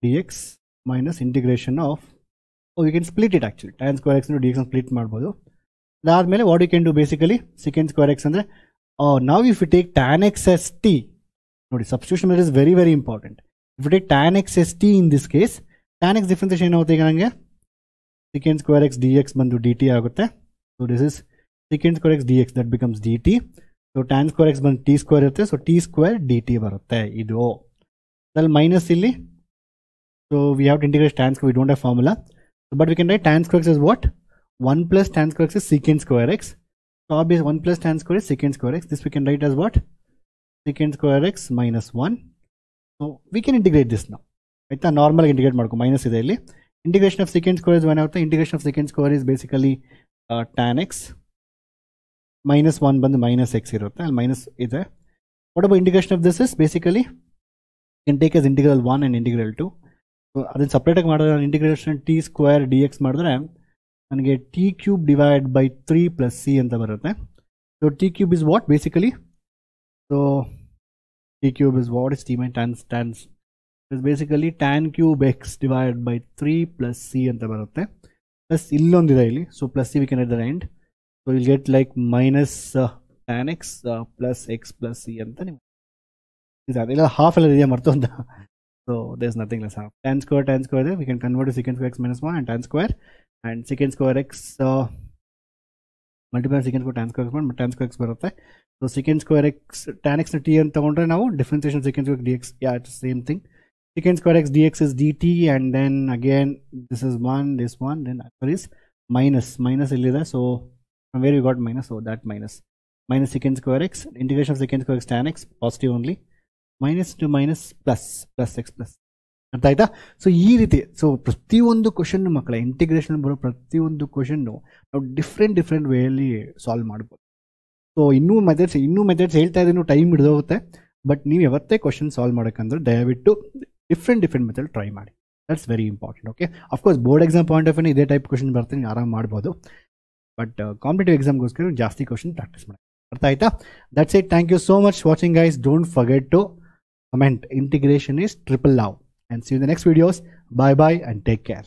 dx minus integration of, we can split it actually, tan square x into dx and split ಮಾಡ್ಬೋದು. ಅದಾದ್ಮೇಲೆ what you can do basically, secant square x ಅಂದರೆ, now if you take tan x as t, ನೋಡಿ substitution method is very very important. If you take tan x as t in this case, tan x differentiation ಏನಾಗುತ್ತೆ ಈಗ ನನಗೆ, secant square x dx ಬಂದು dt ಆಗುತ್ತೆ. So this is secant square x dx, that becomes dt. So tan square x ಬಂದು t square ಇರುತ್ತೆ, so t square dt ಬರುತ್ತೆ. ಇದು ಅದ್ರಲ್ಲಿ ಮೈನಸ್ ಇಲ್ಲಿ, so we have to integrate tan square, we don't have formula, but we can write tan square x as what? 1 plus tan square x is secant square x. So obviously 1 plus tan square is secant square x. This we can write as what? Secant square x minus 1. So we can integrate this now. ಆಯ್ತಾ, normal integrate ಮಾಡ್ಕೊ, minus ಇದೆ ಇಲ್ಲಿ. Integration of secant square is ಏನಾಗುತ್ತೆ, integration of secant square is basically tan x minus 1 ಬಂದು minus x ಇರುತ್ತೆ, ಅಲ್ಲಿ minus ಇದೆ. What about integration of this is basically can take as integral 1 and integral 2. So ಅದನ್ನು ಸಪ್ರೇಟಾಗಿ ಮಾಡಿದ್ರೆ integration T square D X ಮಾಡಿದ್ರೆ ನನಗೆ T cube divide by 3 plus c ಅಂತ ಬರುತ್ತೆ. So T cube is what basically, so t cube is what is t minus tan is basically tan cube x divided by 3 plus c ಅಂತ ಬರುತ್ತೆ. Plus ಇಲ್ಲೊಂದಿದೆ ಇಲ್ಲಿ, so plus C we can at the end. So will get like minus tan x plus x plus c ಅಂತ ನೀವು ಇಲ್ಲ half ಎಲ್ಲ ಇದೆಯಾ ಮರ್ತೊಂದ. So there is nothing less half. tan square ಇದೆ, we can convert to secant square x minus 1 and tan square and secant square x multiply secant square tan square x tan square x ಬರುತ್ತೆ. So secant square x tan x ನ t ಅಂತ ತಗೊಂಡ್ರೆ ನಾವು differentiation secant square dx, yeah it's same thing. Secant square x dx is dt and then again this is 1, this one, then after is minus illide. So from where you got minus, so that minus secant square x, integration of secant square x tan x positive only, minus to minus plus x plus. ಅರ್ಥ ಆಯ್ತಾ? So ಈ ರೀತಿ, so ಪ್ರತಿಯೊಂದು question ಮಕ್ಕಳ integration ಬರೋ ಪ್ರತಿಯೊಂದು question ನಾವು different ವೇಯಲ್ಲಿ solve ಮಾಡ್ಬೋದು. ಸೊ ಇನ್ನೂ ಮೆಥಡ್ಸ್ ಹೇಳ್ತಾ ಇದ್ದೀನಿ, ಟೈಮ್ ಹಿಡಿದೋಗುತ್ತೆ. ಬಟ್ ನೀವು ಯಾವತ್ತೇ ಕ್ವಶನ್ ಸಾಲ್ವ್ ಮಾಡೋಕ್ಕಂದ್ರೆ ದಯವಿಟ್ಟು ಡಿಫ್ರೆಂಟ್ ಮೆಥಡ್ ಟ್ರೈ ಮಾಡಿ. That's very important. Okay, of course board exam point of view ಇದೇ ಟೈಪ್ ಕ್ವಶನ್ ಬರ್ತೀನಿ, ಆರಾಮ್ ಮಾಡ್ಬೋದು. ಬಟ್ ಕಾಂಪಿಟೇಟಿವ್ ಎಕ್ಸಾಮ್ಗೋಸ್ಕರ ಜಾಸ್ತಿ ಕ್ವಶನ್ ಪ್ರಾಕ್ಟೀಸ್ ಮಾಡಿ. ಅರ್ಥ ಆಯ್ತಾ? That's it. Thank you so much watching guys. Don't forget to comment. Integration is triple love. And see you in the next videos. Bye and take care.